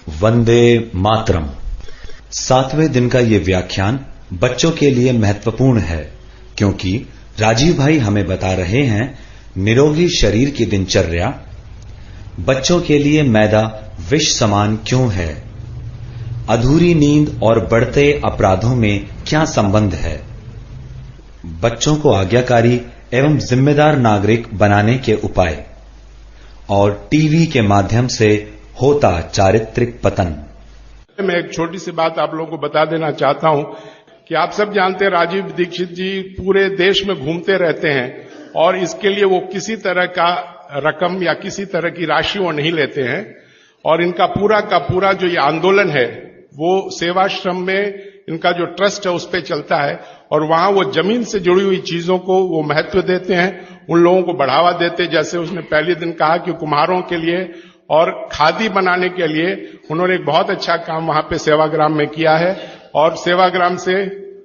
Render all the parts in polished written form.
वंदे मातरम। 7वें दिन का ये व्याख्यान बच्चों के लिए महत्वपूर्ण है क्योंकि राजीव भाई हमें बता रहे हैं निरोगी शरीर की दिनचर्या। बच्चों के लिए मैदा विष समान क्यों है, अधूरी नींद और बढ़ते अपराधों में क्या संबंध है, बच्चों को आज्ञाकारी एवं जिम्मेदार नागरिक बनाने के उपाय और टीवी के माध्यम से होता चारित्रिक पतन। मैं एक छोटी सी बात आप लोगों को बता देना चाहता हूं कि आप सब जानते हैं राजीव दीक्षित जी पूरे देश में घूमते रहते हैं और इसके लिए वो किसी तरह का रकम या किसी तरह की राशि वो नहीं लेते हैं और इनका पूरा का पूरा जो ये आंदोलन है वो सेवाश्रम में इनका जो ट्रस्ट है उस पे चलता है और वहां वो जमीन से जुड़ी हुई चीजों को वो महत्व देते हैं, उन लोगों को बढ़ावा देते हैं। जैसे उसने पहले दिन कहा कि कुम्हारों के लिए और खादी बनाने के लिए उन्होंने एक बहुत अच्छा काम वहां पे सेवाग्राम में किया है और सेवाग्राम से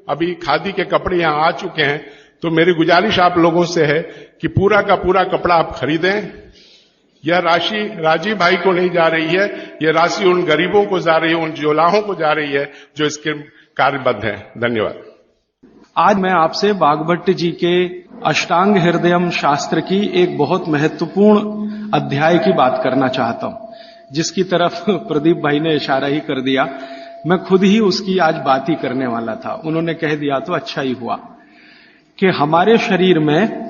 अभी खादी के कपड़े यहां आ चुके हैं। तो मेरी गुजारिश आप लोगों से है कि पूरा का पूरा कपड़ा आप खरीदें। यह राशि राजीव भाई को नहीं जा रही है, यह राशि उन गरीबों को जा रही है, उन जोलाहों को जा रही है जो इसके कार्यबद्ध हैं। धन्यवाद। आज मैं आपसे वाग्भट्ट जी के अष्टांग हृदयम शास्त्र की एक बहुत महत्वपूर्ण अध्याय की बात करना चाहता हूं, जिसकी तरफ प्रदीप भाई ने इशारा ही कर दिया। मैं खुद ही उसकी आज बात ही करने वाला था, उन्होंने कह दिया तो अच्छा ही हुआ कि हमारे शरीर में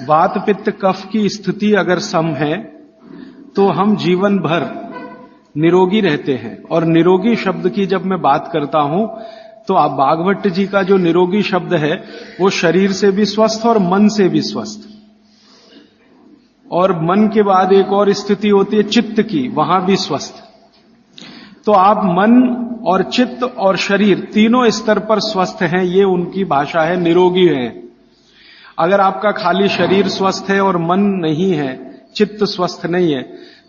वात पित्त कफ की स्थिति अगर सम है तो हम जीवन भर निरोगी रहते हैं। और निरोगी शब्द की जब मैं बात करता हूं तो आप वाग्भट्ट जी का जो निरोगी शब्द है वो शरीर से भी स्वस्थ और मन से भी स्वस्थ। और मन के बाद एक और स्थिति होती है चित्त की, वहां भी स्वस्थ। तो आप मन और चित्त और शरीर तीनों स्तर पर स्वस्थ हैं, ये उनकी भाषा है, निरोगी है। अगर आपका खाली शरीर स्वस्थ है और मन नहीं है, चित्त स्वस्थ नहीं है,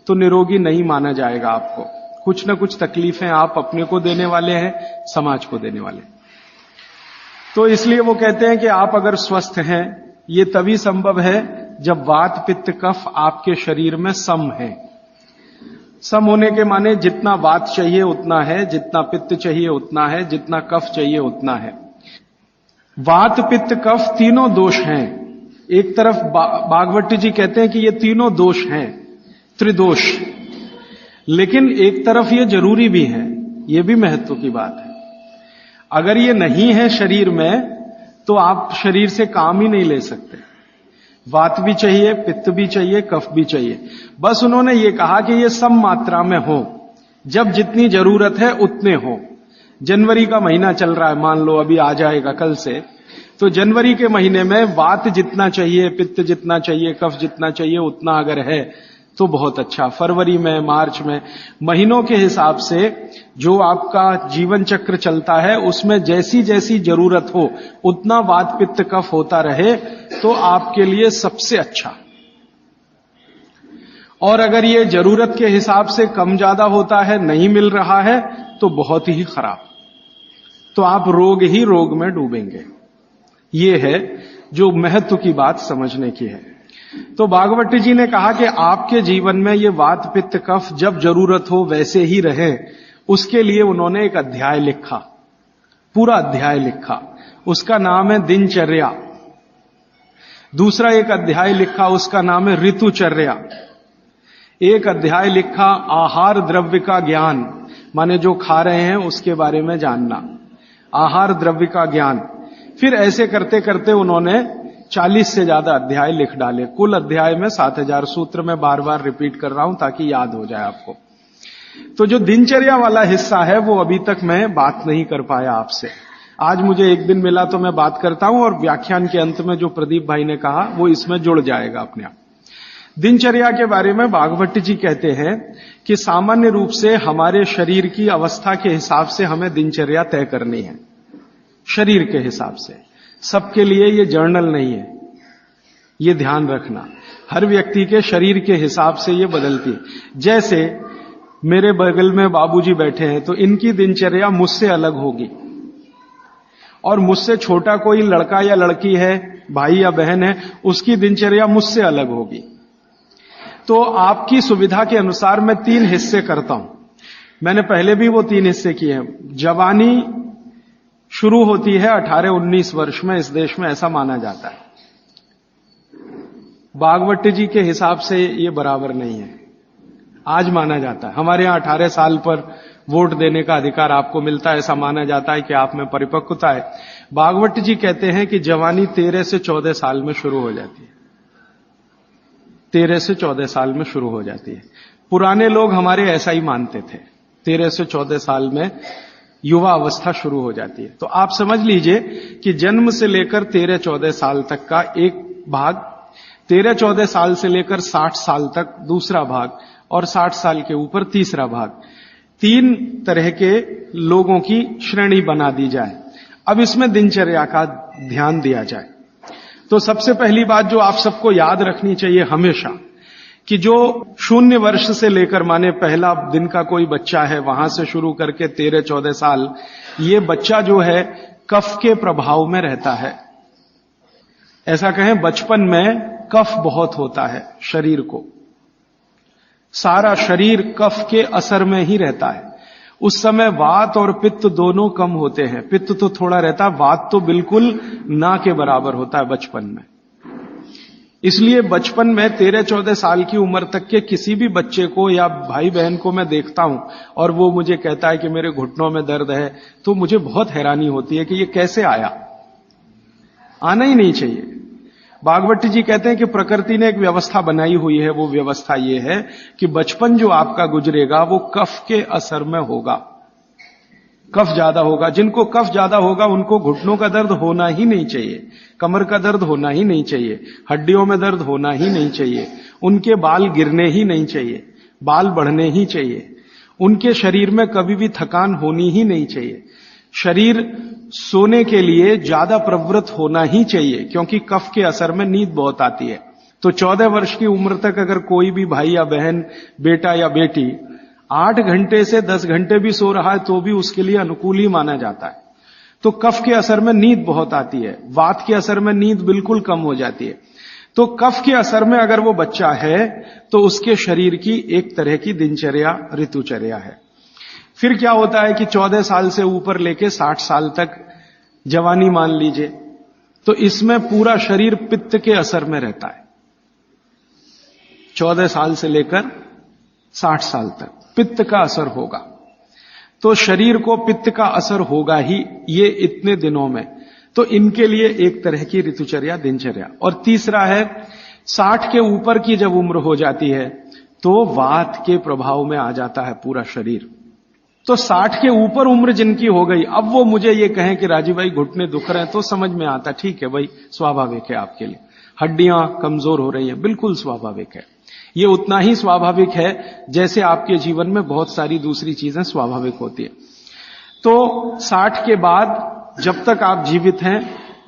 तो निरोगी नहीं माना जाएगा आपको। कुछ न कुछ तकलीफें आप अपने को देने वाले हैं, समाज को देने वाले। तो इसलिए वो कहते हैं कि आप अगर स्वस्थ हैं, ये तभी संभव है जब वात पित्त कफ आपके शरीर में सम है। सम होने के माने जितना वात चाहिए उतना है, जितना पित्त चाहिए उतना है, जितना कफ चाहिए उतना है। वात पित्त कफ तीनों दोष हैं। एक तरफ वाग्भट्ट जी कहते हैं कि ये तीनों दोष हैं, त्रिदोष, लेकिन एक तरफ ये जरूरी भी है, ये भी महत्व की बात है। अगर ये नहीं है शरीर में तो आप शरीर से काम ही नहीं ले सकते। वात भी चाहिए, पित्त भी चाहिए, कफ भी चाहिए। बस उन्होंने ये कहा कि ये सम मात्रा में हो, जब जितनी जरूरत है उतने हो। जनवरी का महीना चल रहा है, मान लो अभी आ जाएगा कल से, तो जनवरी के महीने में वात जितना चाहिए, पित्त जितना चाहिए, कफ जितना चाहिए उतना अगर है तो बहुत अच्छा। फरवरी में, मार्च में, महीनों के हिसाब से जो आपका जीवन चक्र चलता है उसमें जैसी जैसी जरूरत हो उतना वात पित्त कफ होता रहे तो आपके लिए सबसे अच्छा। और अगर ये जरूरत के हिसाब से कम ज्यादा होता है, नहीं मिल रहा है, तो बहुत ही खराब, तो आप रोग ही रोग में डूबेंगे। ये है जो महत्व की बात समझने की है। तो वाग्भट्ट जी ने कहा कि आपके जीवन में ये वात पित्त कफ जब जरूरत हो वैसे ही रहे, उसके लिए उन्होंने एक अध्याय लिखा, पूरा अध्याय लिखा। उसका नाम है दिनचर्या। दूसरा एक अध्याय लिखा, उसका नाम है ऋतुचर्या। एक अध्याय लिखा आहार द्रव्य का ज्ञान, माने जो खा रहे हैं उसके बारे में जानना, आहार द्रव्य का ज्ञान। फिर ऐसे करते करते उन्होंने 40 से ज्यादा अध्याय लिख डाले। कुल अध्याय में 7000 सूत्र में बार बार रिपीट कर रहा हूं ताकि याद हो जाए आपको। तो जो दिनचर्या वाला हिस्सा है वो अभी तक मैं बात नहीं कर पाया आपसे। आज मुझे एक दिन मिला तो मैं बात करता हूं और व्याख्यान के अंत में जो प्रदीप भाई ने कहा वो इसमें जुड़ जाएगा अपने आप। दिनचर्या के बारे में वाग्भट्ट जी कहते हैं कि सामान्य रूप से हमारे शरीर की अवस्था के हिसाब से हमें दिनचर्या तय करनी है, शरीर के हिसाब से। सबके लिए ये जर्नल नहीं है, ये ध्यान रखना। हर व्यक्ति के शरीर के हिसाब से ये बदलती है। जैसे मेरे बगल में बाबूजी बैठे हैं तो इनकी दिनचर्या मुझसे अलग होगी, और मुझसे छोटा कोई लड़का या लड़की है, भाई या बहन है, उसकी दिनचर्या मुझसे अलग होगी। तो आपकी सुविधा के अनुसार मैं 3 हिस्से करता हूं। मैंने पहले भी वो 3 हिस्से किए हैं। जवानी शुरू होती है 18-19 वर्ष में, इस देश में ऐसा माना जाता है। बागवट जी के हिसाब से ये बराबर नहीं है, आज माना जाता है। हमारे यहां 18 साल पर वोट देने का अधिकार आपको मिलता है, ऐसा माना जाता है कि आप में परिपक्वता है। बागवट जी कहते हैं कि जवानी 13 से 14 साल में शुरू हो जाती है। 13 से 14 साल में शुरू हो जाती है। पुराने लोग हमारे ऐसा ही मानते थे, 13 से 14 साल में युवा अवस्था शुरू हो जाती है। तो आप समझ लीजिए कि जन्म से लेकर 13-14 साल तक का एक भाग, 13-14 साल से लेकर 60 साल तक दूसरा भाग, और 60 साल के ऊपर तीसरा भाग, 3 तरह के लोगों की श्रेणी बना दी जाए। अब इसमें दिनचर्या का ध्यान दिया जाए तो सबसे पहली बात जो आप सबको याद रखनी चाहिए हमेशा, कि जो 0 वर्ष से लेकर, माने पहला दिन का कोई बच्चा है, वहां से शुरू करके 13-14 साल, ये बच्चा जो है कफ के प्रभाव में रहता है। ऐसा कहें, बचपन में कफ बहुत होता है शरीर को, सारा शरीर कफ के असर में ही रहता है। उस समय वात और पित्त दोनों कम होते हैं। पित्त तो थोड़ा रहता है, वात तो बिल्कुल ना के बराबर होता है बचपन में। इसलिए बचपन में 13-14 साल की उम्र तक के किसी भी बच्चे को या भाई बहन को मैं देखता हूं और वो मुझे कहता है कि मेरे घुटनों में दर्द है, तो मुझे बहुत हैरानी होती है कि ये कैसे आया। आना ही नहीं चाहिए। बागवट जी कहते हैं कि प्रकृति ने एक व्यवस्था बनाई हुई है। वो व्यवस्था ये है कि बचपन जो आपका गुजरेगा वो कफ के असर में होगा। कफ ज्यादा होगा, जिनको कफ ज्यादा होगा उनको घुटनों का दर्द होना ही नहीं चाहिए, कमर का दर्द होना ही नहीं चाहिए, हड्डियों में दर्द होना ही नहीं चाहिए, उनके बाल गिरने ही नहीं चाहिए, बाल बढ़ने ही चाहिए, उनके शरीर में कभी भी थकान होनी ही नहीं चाहिए। शरीर सोने के लिए ज्यादा प्रवृत्त होना ही चाहिए, क्योंकि कफ के असर में नींद बहुत आती है। तो 14 वर्ष की उम्र तक अगर कोई भी भाई या बहन, बेटा या बेटी 8 घंटे से 10 घंटे भी सो रहा है तो भी उसके लिए अनुकूल ही माना जाता है। तो कफ के असर में नींद बहुत आती है, वात के असर में नींद बिल्कुल कम हो जाती है। तो कफ के असर में अगर वो बच्चा है तो उसके शरीर की एक तरह की दिनचर्या, ऋतुचर्या है। फिर क्या होता है कि 14 साल से ऊपर लेके 60 साल तक जवानी मान लीजिए, तो इसमें पूरा शरीर पित्त के असर में रहता है। 14 साल से लेकर 60 साल तक पित्त का असर होगा, तो शरीर को पित्त का असर होगा ही ये इतने दिनों में। तो इनके लिए एक तरह की ऋतुचर्या, दिनचर्या। और तीसरा है 60 के ऊपर की जब उम्र हो जाती है तो वात के प्रभाव में आ जाता है पूरा शरीर। तो 60 के ऊपर उम्र जिनकी हो गई, अब वो मुझे ये कहें कि राजीव भाई घुटने दुख रहे हैं, तो समझ में आता, ठीक है भाई, स्वाभाविक है आपके लिए, हड्डियां कमजोर हो रही हैं, बिल्कुल स्वाभाविक है। ये उतना ही स्वाभाविक है जैसे आपके जीवन में बहुत सारी दूसरी चीजें स्वाभाविक होती है। तो 60 के बाद जब तक आप जीवित हैं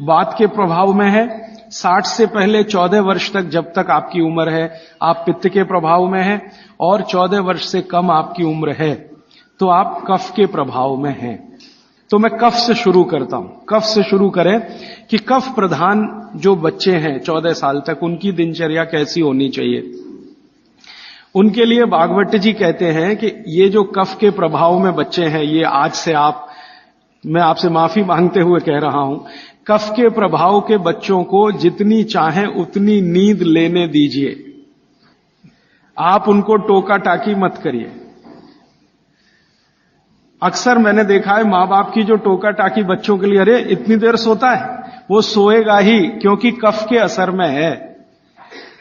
वात के प्रभाव में है, 60 से पहले 14 वर्ष तक जब तक आपकी उम्र है आप पित्त के प्रभाव में है, और 14 वर्ष से कम आपकी उम्र है तो आप कफ के प्रभाव में हैं। तो मैं कफ से शुरू करता हूं। कफ से शुरू करें कि कफ प्रधान जो बच्चे हैं 14 साल तक, उनकी दिनचर्या कैसी होनी चाहिए। उनके लिए बागवट जी कहते हैं कि ये जो कफ के प्रभाव में बच्चे हैं, ये आज से मैं आपसे माफी मांगते हुए कह रहा हूं, कफ के प्रभाव के बच्चों को जितनी चाहें उतनी नींद लेने दीजिए। आप उनको टोका टाकी मत करिए। अक्सर मैंने देखा है मां बाप की जो टोका टाकी बच्चों के लिए, अरे इतनी देर सोता है, वो सोएगा ही क्योंकि कफ के असर में है।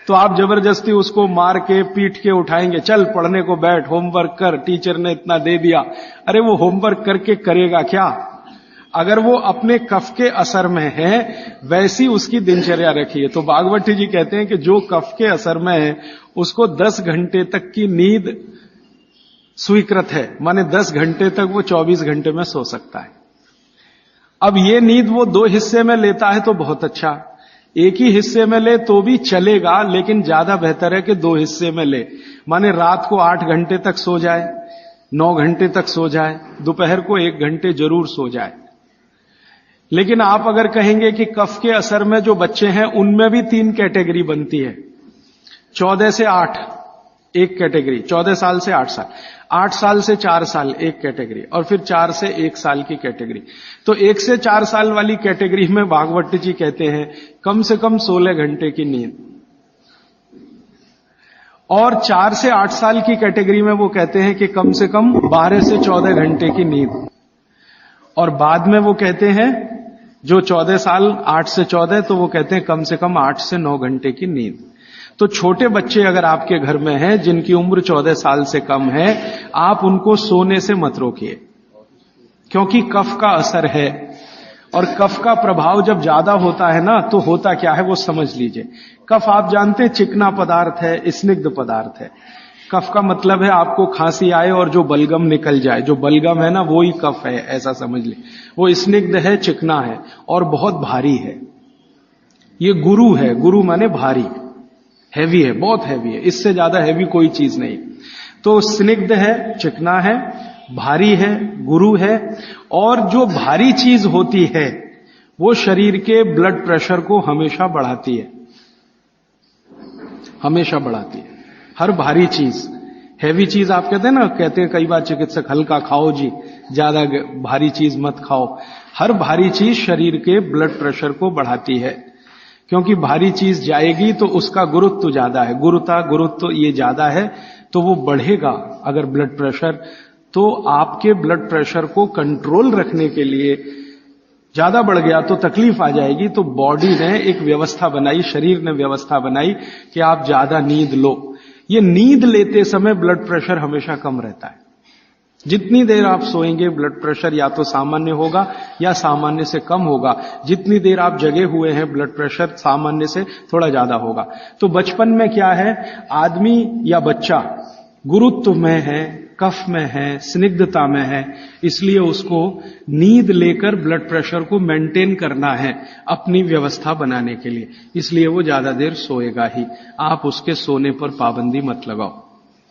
तो आप जबरदस्ती उसको मार के पीट के उठाएंगे, चल पढ़ने को बैठ, होमवर्क कर, टीचर ने इतना दे दिया। अरे वो होमवर्क करके करेगा क्या? अगर वो अपने कफ के असर में है वैसी उसकी दिनचर्या रखिए। तो बागवट जी कहते हैं कि जो कफ के असर में है उसको 10 घंटे तक की नींद स्वीकृत है, माने 10 घंटे तक वो 24 घंटे में सो सकता है। अब ये नींद वो 2 हिस्से में लेता है तो बहुत अच्छा, एक ही हिस्से में ले तो भी चलेगा, लेकिन ज्यादा बेहतर है कि 2 हिस्से में ले। माने रात को 8 घंटे तक सो जाए, 9 घंटे तक सो जाए, दोपहर को 1 घंटे जरूर सो जाए। लेकिन आप अगर कहेंगे कि कफ के असर में जो बच्चे हैं उनमें भी 3 कैटेगरी बनती है, 14 से 8, एक कैटेगरी, 14 साल से 8 साल, 8 साल से 4 साल एक कैटेगरी, और फिर 4 से 1 साल की कैटेगरी। तो 1 से 4 साल वाली कैटेगरी में भागवत जी कहते हैं कम से कम 16 घंटे की नींद, और 4 से 8 साल की कैटेगरी में वो कहते हैं कि कम से कम 12 से 14 घंटे की नींद, और बाद में वो कहते हैं जो 14 साल 8 से 14 तो वो कहते हैं कम से कम 8 से 9 घंटे की नींद। तो छोटे बच्चे अगर आपके घर में हैं जिनकी उम्र 14 साल से कम है, आप उनको सोने से मत रोकिए, क्योंकि कफ का असर है, और कफ का प्रभाव जब ज्यादा होता है ना तो होता क्या है वो समझ लीजिए। कफ आप जानते हैं चिकना पदार्थ है, स्निग्ध पदार्थ है। कफ का मतलब है आपको खांसी आए और जो बलगम निकल जाए, जो बलगम है ना वो ही कफ है, ऐसा समझ ले। वो स्निग्ध है, चिकना है और बहुत भारी है। ये गुरु है, गुरु माने भारी, हैवी है, बहुत हैवी है, इससे ज्यादा हैवी कोई चीज नहीं। तो स्निग्ध है, चिकना है, भारी है, गुरु है, और जो भारी चीज होती है वो शरीर के ब्लड प्रेशर को हमेशा बढ़ाती है, हमेशा बढ़ाती है। हर भारी चीज, हैवी चीज आप कहते हैं ना, कहते हैं कई बार चिकित्सक हल्का खाओ जी, ज्यादा भारी चीज मत खाओ। हर भारी चीज शरीर के ब्लड प्रेशर को बढ़ाती है, क्योंकि भारी चीज जाएगी तो उसका गुरुत्व ज्यादा है, गुरुत्व ये ज्यादा है तो वो बढ़ेगा। अगर ब्लड प्रेशर, तो आपके ब्लड प्रेशर को कंट्रोल रखने के लिए ज्यादा बढ़ गया तो तकलीफ आ जाएगी। तो बॉडी ने एक व्यवस्था बनाई, शरीर ने व्यवस्था बनाई कि आप ज्यादा नींद लो। ये नींद लेते समय ब्लड प्रेशर हमेशा कम रहता है। जितनी देर आप सोएंगे ब्लड प्रेशर या तो सामान्य होगा या सामान्य से कम होगा। जितनी देर आप जगे हुए हैं ब्लड प्रेशर सामान्य से थोड़ा ज्यादा होगा। तो बचपन में क्या है, आदमी या बच्चा गुरुत्व में है, कफ में है, स्निग्धता में है, इसलिए उसको नींद लेकर ब्लड प्रेशर को मेंटेन करना है अपनी व्यवस्था बनाने के लिए, इसलिए वो ज्यादा देर सोएगा ही। आप उसके सोने पर पाबंदी मत लगाओ।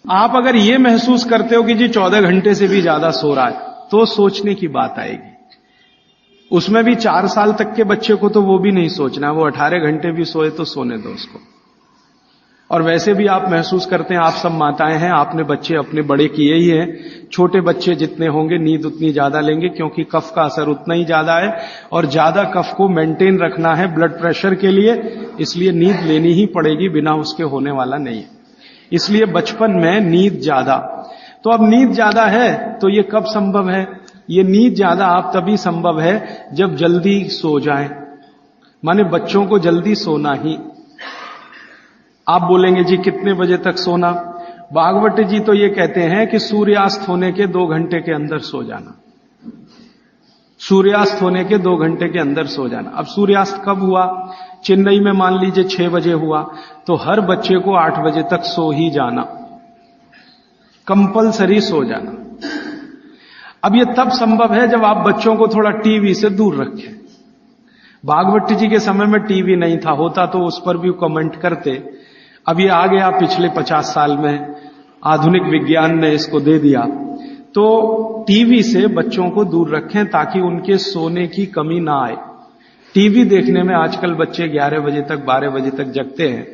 आप अगर ये महसूस करते हो कि जी 14 घंटे से भी ज्यादा सो रहा है, तो सोचने की बात आएगी। उसमें भी 4 साल तक के बच्चे को तो वो भी नहीं सोचना, वो 18 घंटे भी सोए तो सोने दो उसको। और वैसे भी आप महसूस करते हैं, आप सब माताएं हैं, आपने बच्चे अपने बड़े किए ही हैं। छोटे बच्चे जितने होंगे नींद उतनी ज्यादा लेंगे, क्योंकि कफ का असर उतना ही ज्यादा है, और ज्यादा कफ को मेंटेन रखना है ब्लड प्रेशर के लिए, इसलिए नींद लेनी ही पड़ेगी, बिना उसके होने वाला नहीं है। इसलिए बचपन में नींद ज्यादा। तो अब नींद ज्यादा है तो ये कब संभव है? ये नींद ज्यादा आप तभी संभव है जब जल्दी सो जाएं, माने बच्चों को जल्दी सोना ही। आप बोलेंगे जी कितने बजे तक सोना? भागवत जी तो ये कहते हैं कि सूर्यास्त होने के 2 घंटे के अंदर सो जाना। सूर्यास्त होने के 2 घंटे के अंदर सो जाना। अब सूर्यास्त कब हुआ? चेन्नई में मान लीजिए 6 बजे हुआ, तो हर बच्चे को 8 बजे तक सो ही जाना, कंपलसरी सो जाना। अब ये तब संभव है जब आप बच्चों को थोड़ा टीवी से दूर रखें। भागवत जी के समय में टीवी नहीं था, होता तो उस पर भी कमेंट करते। अब ये आ गया पिछले 50 साल में, आधुनिक विज्ञान ने इसको दे दिया। तो टीवी से बच्चों को दूर रखें ताकि उनके सोने की कमी ना आए। टीवी देखने में आजकल बच्चे 11 बजे तक 12 बजे तक जगते हैं,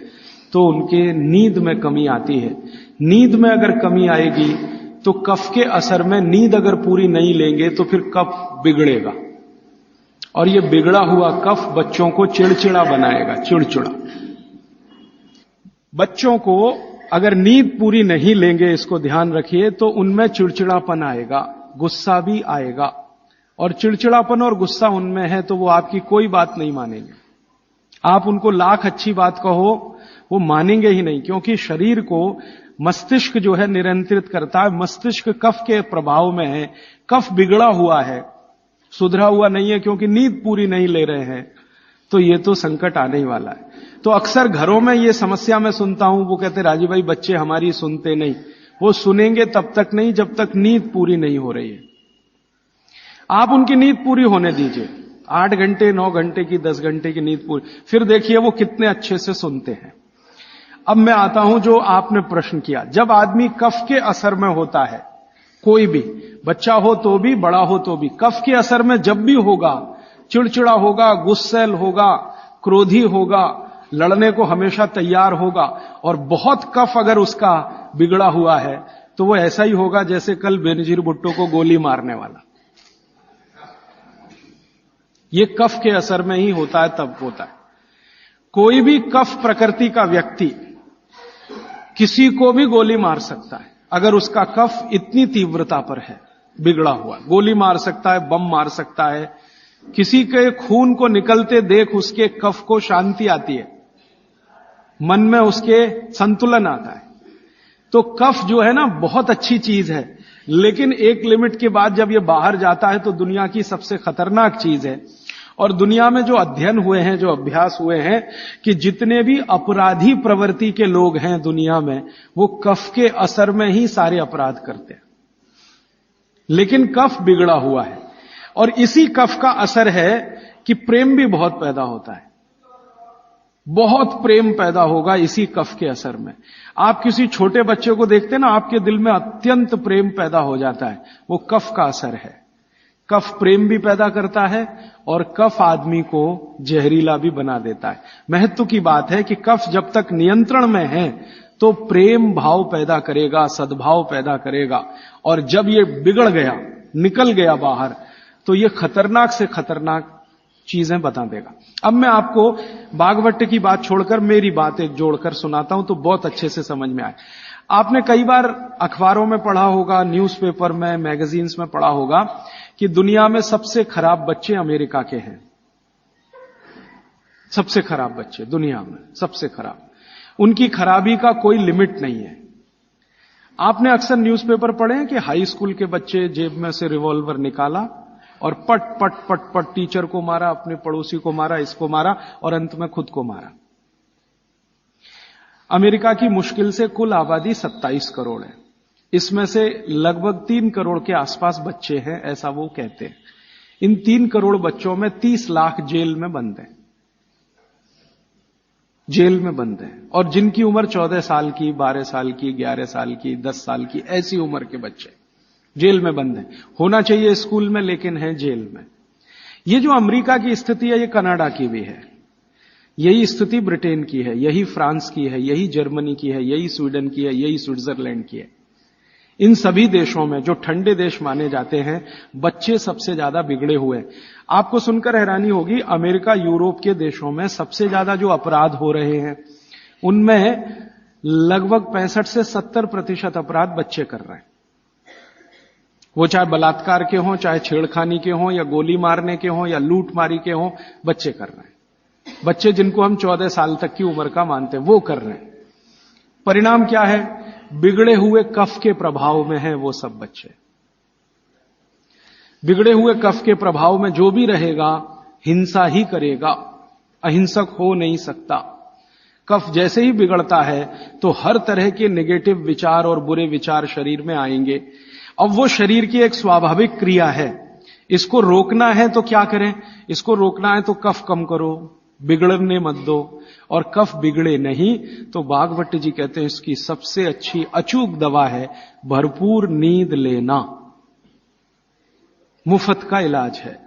तो उनके नींद में कमी आती है। नींद में अगर कमी आएगी तो कफ के असर में नींद अगर पूरी नहीं लेंगे तो फिर कफ बिगड़ेगा, और ये बिगड़ा हुआ कफ बच्चों को चिड़चिड़ा बनाएगा, चिड़चिड़ा। बच्चों को अगर नींद पूरी नहीं लेंगे, इसको ध्यान रखिए, तो उनमें चिड़चिड़ापन आएगा, गुस्सा भी आएगा। और चिड़चिड़ापन और गुस्सा उनमें है तो वो आपकी कोई बात नहीं मानेंगे। आप उनको लाख अच्छी बात कहो, वो मानेंगे ही नहीं, क्योंकि शरीर को मस्तिष्क जो है नियंत्रित करता है। मस्तिष्क कफ के प्रभाव में है, कफ बिगड़ा हुआ है, सुधरा हुआ नहीं है, क्योंकि नींद पूरी नहीं ले रहे हैं। तो ये तो संकट आने ही वाला है। तो अक्सर घरों में ये समस्या मैं सुनता हूं, वो कहते राजीव भाई बच्चे हमारी सुनते नहीं। वो सुनेंगे तब तक नहीं जब तक नींद पूरी नहीं हो रही है। आप उनकी नींद पूरी होने दीजिए, 8 घंटे 9 घंटे की 10 घंटे की नींद पूरी, फिर देखिए वो कितने अच्छे से सुनते हैं। अब मैं आता हूं जो आपने प्रश्न किया, जब आदमी कफ के असर में होता है, कोई भी बच्चा हो तो भी बड़ा हो तो भी, कफ के असर में जब भी होगा, चिड़चिड़ा होगा, गुस्सैल होगा, क्रोधी होगा, लड़ने को हमेशा तैयार होगा, और बहुत कफ अगर उसका बिगड़ा हुआ है तो वो ऐसा ही होगा जैसे कल बेनजीर भुट्टो को गोली मारने वाला। ये कफ के असर में ही होता है, तब होता है। कोई भी कफ प्रकृति का व्यक्ति किसी को भी गोली मार सकता है अगर उसका कफ इतनी तीव्रता पर है, बिगड़ा हुआ। गोली मार सकता है, बम मार सकता है, किसी के खून को निकलते देख उसके कफ को शांति आती है, मन में उसके संतुलन आता है। तो कफ जो है ना बहुत अच्छी चीज है, लेकिन एक लिमिट के बाद जब ये बाहर जाता है तो दुनिया की सबसे खतरनाक चीज है। और दुनिया में जो अध्ययन हुए हैं, जो अभ्यास हुए हैं कि जितने भी अपराधी प्रवृत्ति के लोग हैं दुनिया में, वो कफ के असर में ही सारे अपराध करते हैं। लेकिन कफ बिगड़ा हुआ है और इसी कफ का असर है कि प्रेम भी बहुत पैदा होता है। बहुत प्रेम पैदा होगा इसी कफ के असर में। आप किसी छोटे बच्चे को देखते हैं ना, आपके दिल में अत्यंत प्रेम पैदा हो जाता है, वो कफ का असर है। कफ प्रेम भी पैदा करता है और कफ आदमी को जहरीला भी बना देता है। महत्व की बात है कि कफ जब तक नियंत्रण में है तो प्रेम भाव पैदा करेगा, सद्भाव पैदा करेगा, और जब ये बिगड़ गया, निकल गया बाहर, तो ये खतरनाक से खतरनाक चीजें बता देगा। अब मैं आपको बागवट की बात छोड़कर मेरी बात एक जोड़कर सुनाता हूं तो बहुत अच्छे से समझ में आए। आपने कई बार अखबारों में पढ़ा होगा, न्यूज़पेपर में, मैगजीन्स में पढ़ा होगा कि दुनिया में सबसे खराब बच्चे अमेरिका के हैं। सबसे खराब बच्चे दुनिया में, सबसे खराब। उनकी खराबी का कोई लिमिट नहीं है। आपने अक्सर न्यूज़पेपर पढ़े हैं कि हाई स्कूल के बच्चे जेब में से रिवॉल्वर निकाला और पट पट पट पट टीचर को मारा, अपने पड़ोसी को मारा, इसको मारा और अंत में खुद को मारा। अमेरिका की मुश्किल से कुल आबादी 27 करोड़ है। इसमें से लगभग 3 करोड़ के आसपास बच्चे हैं, ऐसा वो कहते हैं। इन 3 करोड़ बच्चों में 30 लाख जेल में बंद हैं, जेल में बंद हैं। और जिनकी उम्र 14 साल की, 12 साल की, 11 साल की, 10 साल की, ऐसी उम्र के बच्चे जेल में बंद हैं। होना चाहिए स्कूल में, लेकिन है जेल में। ये जो अमेरिका की स्थिति है, ये कनाडा की भी है, यही स्थिति ब्रिटेन की है, यही फ्रांस की है, यही जर्मनी की है, यही स्वीडन की है, यही स्विट्जरलैंड की है। इन सभी देशों में, जो ठंडे देश माने जाते हैं, बच्चे सबसे ज्यादा बिगड़े हुए। आपको सुनकर हैरानी होगी, अमेरिका, यूरोप के देशों में सबसे ज्यादा जो अपराध हो रहे हैं, उनमें लगभग 65 से 70% अपराध बच्चे कर रहे हैं। वो चाहे बलात्कार के हों, चाहे छेड़खानी के हों, या गोली मारने के हों, या लूट मारी के हों, बच्चे कर रहे हैं। बच्चे जिनको हम 14 साल तक की उम्र का मानते हैं, वो कर रहे हैं। परिणाम क्या है? बिगड़े हुए कफ के प्रभाव में है वो सब बच्चे। बिगड़े हुए कफ के प्रभाव में जो भी रहेगा, हिंसा ही करेगा, अहिंसक हो नहीं सकता। कफ जैसे ही बिगड़ता है तो हर तरह के नेगेटिव विचार और बुरे विचार शरीर में आएंगे। अब वो शरीर की एक स्वाभाविक क्रिया है, इसको रोकना है तो क्या करें? इसको रोकना है तो कफ कम करो, बिगड़ने मत दो। और कफ बिगड़े नहीं तो बागवट जी कहते हैं इसकी सबसे अच्छी अचूक दवा है भरपूर नींद लेना। मुफ्त का इलाज है।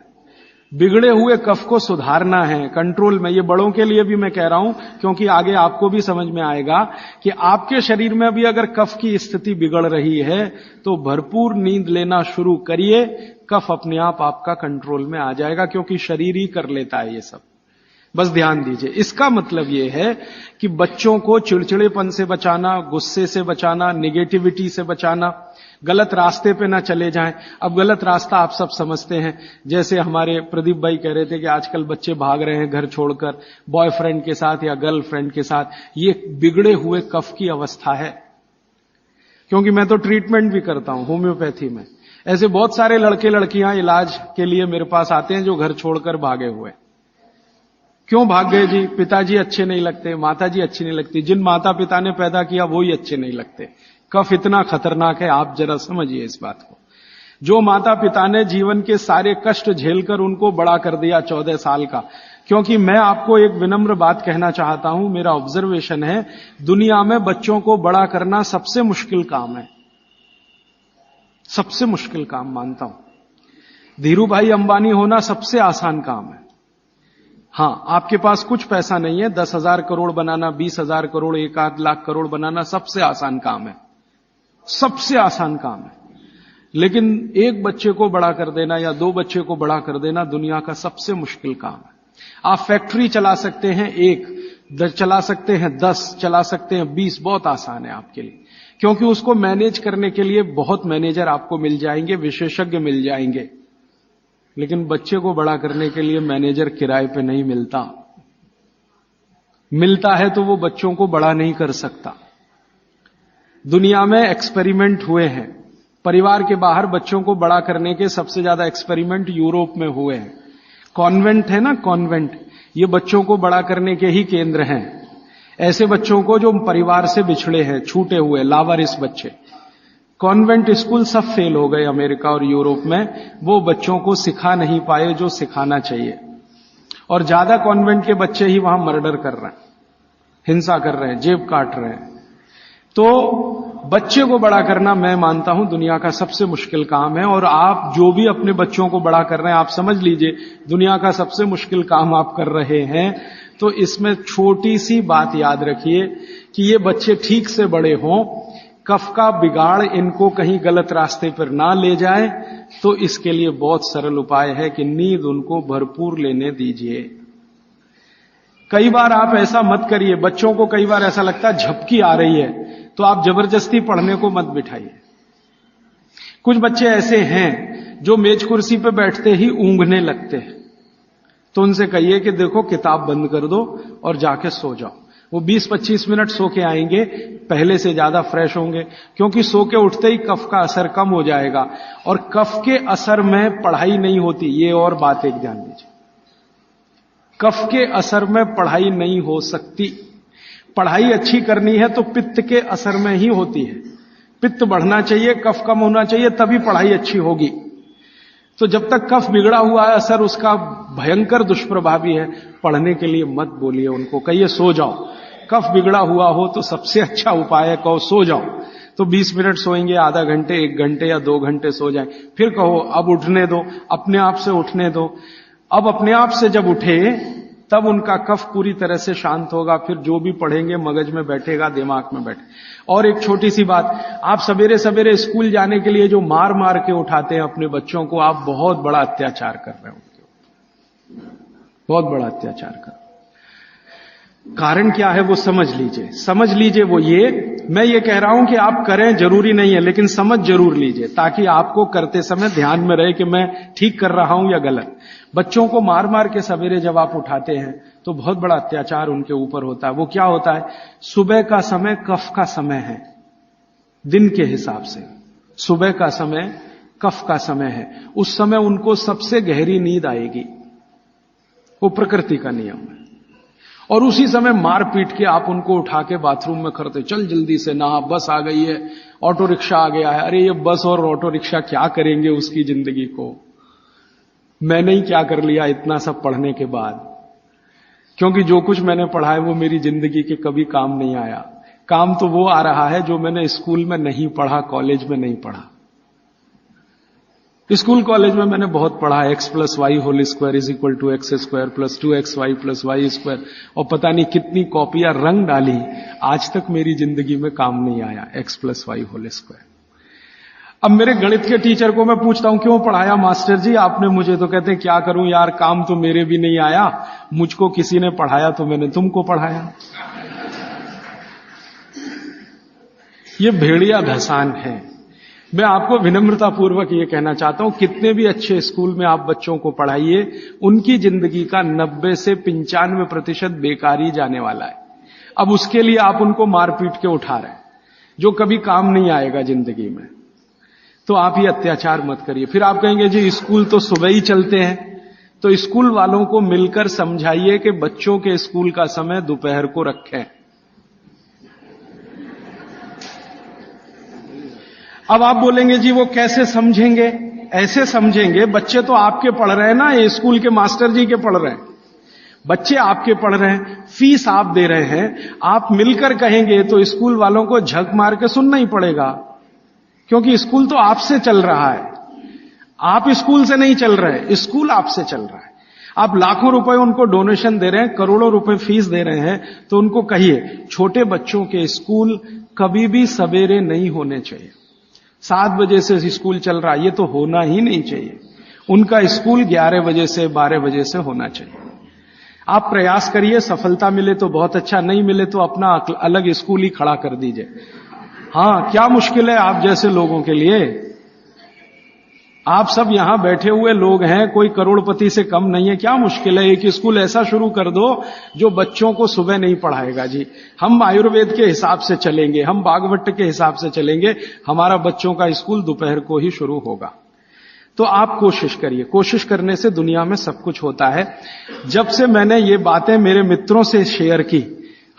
बिगड़े हुए कफ को सुधारना है, कंट्रोल में। ये बड़ों के लिए भी मैं कह रहा हूं, क्योंकि आगे आपको भी समझ में आएगा कि आपके शरीर में भी अगर कफ की स्थिति बिगड़ रही है तो भरपूर नींद लेना शुरू करिए, कफ अपने आप आपका कंट्रोल में आ जाएगा, क्योंकि शरीर ही कर लेता है ये सब। बस ध्यान दीजिए। इसका मतलब यह है कि बच्चों को चिड़चिड़ेपन से बचाना, गुस्से से बचाना, नेगेटिविटी से बचाना, गलत रास्ते पे ना चले जाएं। अब गलत रास्ता आप सब समझते हैं, जैसे हमारे प्रदीप भाई कह रहे थे कि आजकल बच्चे भाग रहे हैं घर छोड़कर बॉयफ्रेंड के साथ या गर्लफ्रेंड के साथ। ये बिगड़े हुए कफ की अवस्था है। क्योंकि मैं तो ट्रीटमेंट भी करता हूं होम्योपैथी में। ऐसे बहुत सारे लड़के लड़कियां इलाज के लिए मेरे पास आते हैं जो घर छोड़कर भागे हुए। क्यों भाग गए जी? पिताजी अच्छे नहीं लगते, माताजी अच्छी नहीं लगती। जिन माता पिता ने पैदा किया वो ही अच्छे नहीं लगते। कफ इतना खतरनाक है, आप जरा समझिए इस बात को। जो माता पिता ने जीवन के सारे कष्ट झेलकर उनको बड़ा कर दिया 14 साल का। क्योंकि मैं आपको एक विनम्र बात कहना चाहता हूं, मेरा ऑब्जर्वेशन है, दुनिया में बच्चों को बड़ा करना सबसे मुश्किल काम है, सबसे मुश्किल काम मानता हूं। धीरू भाई अंबानी होना सबसे आसान काम है। हां, आपके पास कुछ पैसा नहीं है, 10,000 करोड़ बनाना, 20,000 करोड़, 1 आध लाख करोड़ बनाना सबसे आसान काम है। सबसे आसान काम है। लेकिन एक बच्चे को बड़ा कर देना या 2 बच्चे को बड़ा कर देना दुनिया का सबसे मुश्किल काम है। आप फैक्ट्री चला सकते हैं 1, चला सकते हैं 10, चला सकते हैं 20, बहुत आसान है आपके लिए, क्योंकि उसको मैनेज करने के लिए बहुत मैनेजर आपको मिल जाएंगे, विशेषज्ञ मिल जाएंगे। लेकिन बच्चे को बड़ा करने के लिए मैनेजर किराए पे नहीं मिलता, मिलता है तो वो बच्चों को बड़ा नहीं कर सकता। दुनिया में एक्सपेरिमेंट हुए हैं, परिवार के बाहर बच्चों को बड़ा करने के सबसे ज्यादा एक्सपेरिमेंट यूरोप में हुए हैं। कॉन्वेंट है ना, कॉन्वेंट, ये बच्चों को बड़ा करने के ही केंद्र हैं। ऐसे बच्चों को जो परिवार से बिछड़े हैं, छूटे हुए, लावारिस बच्चे, कॉन्वेंट स्कूल सब फेल हो गए अमेरिका और यूरोप में। वो बच्चों को सिखा नहीं पाए जो सिखाना चाहिए, और ज्यादा कॉन्वेंट के बच्चे ही वहां मर्डर कर रहे हैं, हिंसा कर रहे हैं, जेब काट रहे हैं। तो बच्चे को बड़ा करना मैं मानता हूं दुनिया का सबसे मुश्किल काम है। और आप जो भी अपने बच्चों को बड़ा कर रहे हैं, आप समझ लीजिए दुनिया का सबसे मुश्किल काम आप कर रहे हैं। तो इसमें छोटी सी बात याद रखिए कि ये बच्चे ठीक से बड़े हों, कफ का बिगाड़ इनको कहीं गलत रास्ते पर ना ले जाए। तो इसके लिए बहुत सरल उपाय है कि नींद उनको भरपूर लेने दीजिए। कई बार आप ऐसा मत करिए, बच्चों को कई बार ऐसा लगता है झपकी आ रही है, तो आप जबरदस्ती पढ़ने को मत बिठाइए। कुछ बच्चे ऐसे हैं जो मेज कुर्सी पे बैठते ही ऊँघने लगते हैं, तो उनसे कहिए कि देखो किताब बंद कर दो और जाके सो जाओ। वो 20-25 मिनट सो के आएंगे, पहले से ज्यादा फ्रेश होंगे, क्योंकि सो के उठते ही कफ का असर कम हो जाएगा। और कफ के असर में पढ़ाई नहीं होती, ये और बात एक जान लीजिए, कफ के असर में पढ़ाई नहीं हो सकती। पढ़ाई अच्छी करनी है तो पित्त के असर में ही होती है। पित्त बढ़ना चाहिए, कफ कम होना चाहिए, तभी पढ़ाई अच्छी होगी। तो जब तक कफ बिगड़ा हुआ है, असर उसका भयंकर दुष्प्रभावी है। पढ़ने के लिए मत बोलिए उनको, कहिए सो जाओ। कफ बिगड़ा हुआ हो तो सबसे अच्छा उपाय है कहो सो जाओ। तो 20 मिनट सोएंगे, आधा घंटे, 1 घंटे या 2 घंटे सो जाए, फिर कहो अब उठने दो, अपने आप से उठने दो। अब अपने आप से जब उठे तब उनका कफ पूरी तरह से शांत होगा, फिर जो भी पढ़ेंगे मगज में बैठेगा, दिमाग में बैठे। और एक छोटी सी बात, आप सवेरे सवेरे स्कूल जाने के लिए जो मार मार के उठाते हैं अपने बच्चों को, आप बहुत बड़ा अत्याचार कर रहे हो उनके ऊपर, बहुत बड़ा अत्याचार कर रहे हो। कारण क्या है वो समझ लीजिए, समझ लीजिए। वो ये मैं ये कह रहा हूं कि आप करें जरूरी नहीं है, लेकिन समझ जरूर लीजिए, ताकि आपको करते समय ध्यान में रहे कि मैं ठीक कर रहा हूं या गलत। बच्चों को मार मार के सवेरे जब आप उठाते हैं तो बहुत बड़ा अत्याचार उनके ऊपर होता है। वो क्या होता है, सुबह का समय कफ का समय है, दिन के हिसाब से सुबह का समय कफ का समय है। उस समय उनको सबसे गहरी नींद आएगी, वो प्रकृति का नियम है। और उसी समय मार पीट के आप उनको उठा के बाथरूम में करते, चल जल्दी से नहा, बस आ गई है, ऑटो रिक्शा आ गया है। अरे ये बस और ऑटो रिक्शा क्या करेंगे उसकी जिंदगी को। मैंने ही क्या कर लिया इतना सब पढ़ने के बाद, क्योंकि जो कुछ मैंने पढ़ा है वो मेरी जिंदगी के कभी काम नहीं आया। काम तो वो आ रहा है जो मैंने स्कूल में नहीं पढ़ा, कॉलेज में नहीं पढ़ा। स्कूल कॉलेज में मैंने बहुत पढ़ा, x+y² = x² + 2xy + y², और पता नहीं कितनी कॉपियां रंग डाली, आज तक मेरी जिंदगी में काम नहीं आया x+y²। अब मेरे गणित के टीचर को मैं पूछता हूं क्यों पढ़ाया मास्टर जी आपने मुझे, तो कहते हैं क्या करूं यार, काम तो मेरे भी नहीं आया, मुझको किसी ने पढ़ाया तो मैंने तुमको पढ़ाया। ये भेड़िया धसान है। मैं आपको विनम्रतापूर्वक ये कहना चाहता हूं, कितने भी अच्छे स्कूल में आप बच्चों को पढ़ाइए, उनकी जिंदगी का 90 से 95% बेकार ही जाने वाला है। अब उसके लिए आप उनको मार पीट के उठा रहे हैं, जो कभी काम नहीं आएगा जिंदगी में। तो आप ये अत्याचार मत करिए। फिर आप कहेंगे जी स्कूल तो सुबह ही चलते हैं, तो स्कूल वालों को मिलकर समझाइए कि बच्चों के स्कूल का समय दोपहर को रखें। अब आप बोलेंगे जी वो कैसे समझेंगे, ऐसे समझेंगे, बच्चे तो आपके पढ़ रहे हैं ना, ये स्कूल के मास्टर जी के पढ़ रहे हैं, बच्चे आपके पढ़ रहे हैं, फीस आप दे रहे हैं। आप मिलकर कहेंगे तो स्कूल वालों को झक मार के सुनना ही पड़ेगा, क्योंकि स्कूल तो आपसे चल रहा है, आप स्कूल से नहीं चल रहे, स्कूल आपसे चल रहा है। आप लाखों रुपए उनको डोनेशन दे रहे हैं, करोड़ों रुपए फीस दे रहे हैं, तो उनको कहिए छोटे बच्चों के स्कूल कभी भी सवेरे नहीं होने चाहिए। 7 बजे से स्कूल चल रहा है, ये तो होना ही नहीं चाहिए। उनका स्कूल 11 बजे से 12 बजे से होना चाहिए। आप प्रयास करिए, सफलता मिले तो बहुत अच्छा, नहीं मिले तो अपना अलग स्कूल ही खड़ा कर दीजिए। हाँ, क्या मुश्किल है आप जैसे लोगों के लिए? आप सब यहां बैठे हुए लोग हैं, कोई करोड़पति से कम नहीं है, क्या मुश्किल है? एक स्कूल ऐसा शुरू कर दो जो बच्चों को सुबह नहीं पढ़ाएगा। जी, हम आयुर्वेद के हिसाब से चलेंगे, हम बागवट के हिसाब से चलेंगे, हमारा बच्चों का स्कूल दोपहर को ही शुरू होगा। तो आप कोशिश करिए, कोशिश करने से दुनिया में सब कुछ होता है। जब से मैंने ये बातें मेरे मित्रों से शेयर की,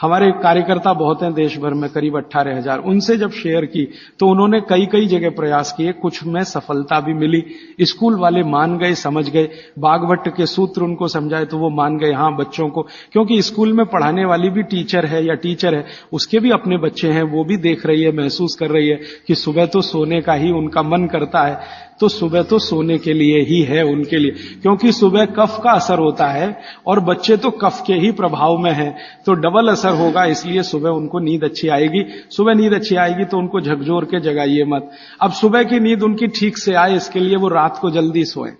हमारे कार्यकर्ता बहुत हैं देश भर में, करीब 18,000, उनसे जब शेयर की तो उन्होंने कई कई जगह प्रयास किए, कुछ में सफलता भी मिली। स्कूल वाले मान गए, समझ गए, बागवट के सूत्र उनको समझाए तो वो मान गए। हाँ, बच्चों को, क्योंकि स्कूल में पढ़ाने वाली भी टीचर है या टीचर है, उसके भी अपने बच्चे हैं, वो भी देख रही है, महसूस कर रही है कि सुबह तो सोने का ही उनका मन करता है, तो सुबह तो सोने के लिए ही है उनके लिए, क्योंकि सुबह कफ का असर होता है और बच्चे तो कफ के ही प्रभाव में हैं, तो डबल असर होगा। इसलिए सुबह उनको नींद अच्छी आएगी। सुबह नींद अच्छी आएगी तो उनको झकझोर के जगाइए मत। अब सुबह की नींद उनकी ठीक से आए, इसके लिए वो रात को जल्दी सोए,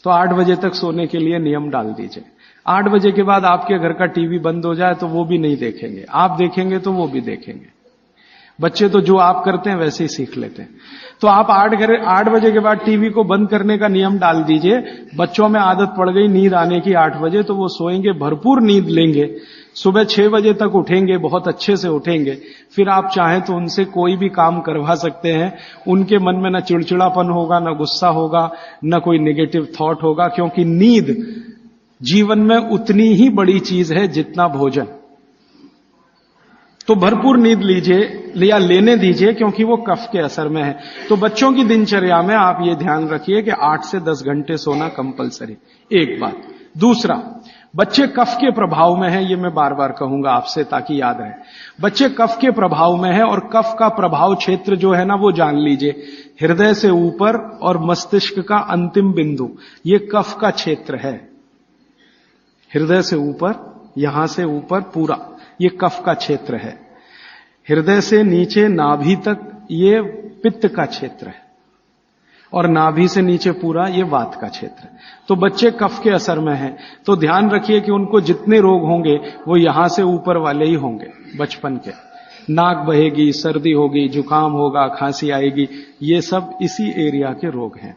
तो 8 बजे तक सोने के लिए नियम डाल दीजिए। 8 बजे के बाद आपके घर का टीवी बंद हो जाए तो वो भी नहीं देखेंगे, आप देखेंगे तो वो भी देखेंगे। बच्चे तो जो आप करते हैं वैसे ही सीख लेते हैं। तो आप 8 बजे के बाद टीवी को बंद करने का नियम डाल दीजिए। बच्चों में आदत पड़ गई नींद आने की 8 बजे, तो वो सोएंगे, भरपूर नींद लेंगे, सुबह 6 बजे तक उठेंगे, बहुत अच्छे से उठेंगे। फिर आप चाहें तो उनसे कोई भी काम करवा सकते हैं। उनके मन में न चिड़चिड़ापन होगा, न गुस्सा होगा, न कोई नेगेटिव थॉट होगा, क्योंकि नींद जीवन में उतनी ही बड़ी चीज है जितना भोजन। तो भरपूर नींद लीजिए या लेने दीजिए, क्योंकि वो कफ के असर में है। तो बच्चों की दिनचर्या में आप ये ध्यान रखिए कि 8 से 10 घंटे सोना कंपलसरी, एक बात। दूसरा, बच्चे कफ के प्रभाव में हैं, ये मैं बार बार कहूंगा आपसे ताकि याद रहे। बच्चे कफ के प्रभाव में हैं और कफ का प्रभाव क्षेत्र जो है ना, वो जान लीजिए, हृदय से ऊपर और मस्तिष्क का अंतिम बिंदु, ये कफ का क्षेत्र है। हृदय से ऊपर, यहां से ऊपर पूरा ये कफ का क्षेत्र है। हृदय से नीचे नाभि तक ये पित्त का क्षेत्र है और नाभि से नीचे पूरा ये वात का क्षेत्र है। तो बच्चे कफ के असर में हैं, तो ध्यान रखिए कि उनको जितने रोग होंगे वो यहां से ऊपर वाले ही होंगे बचपन के। नाक बहेगी, सर्दी होगी, जुकाम होगा, खांसी आएगी, ये सब इसी एरिया के रोग हैं।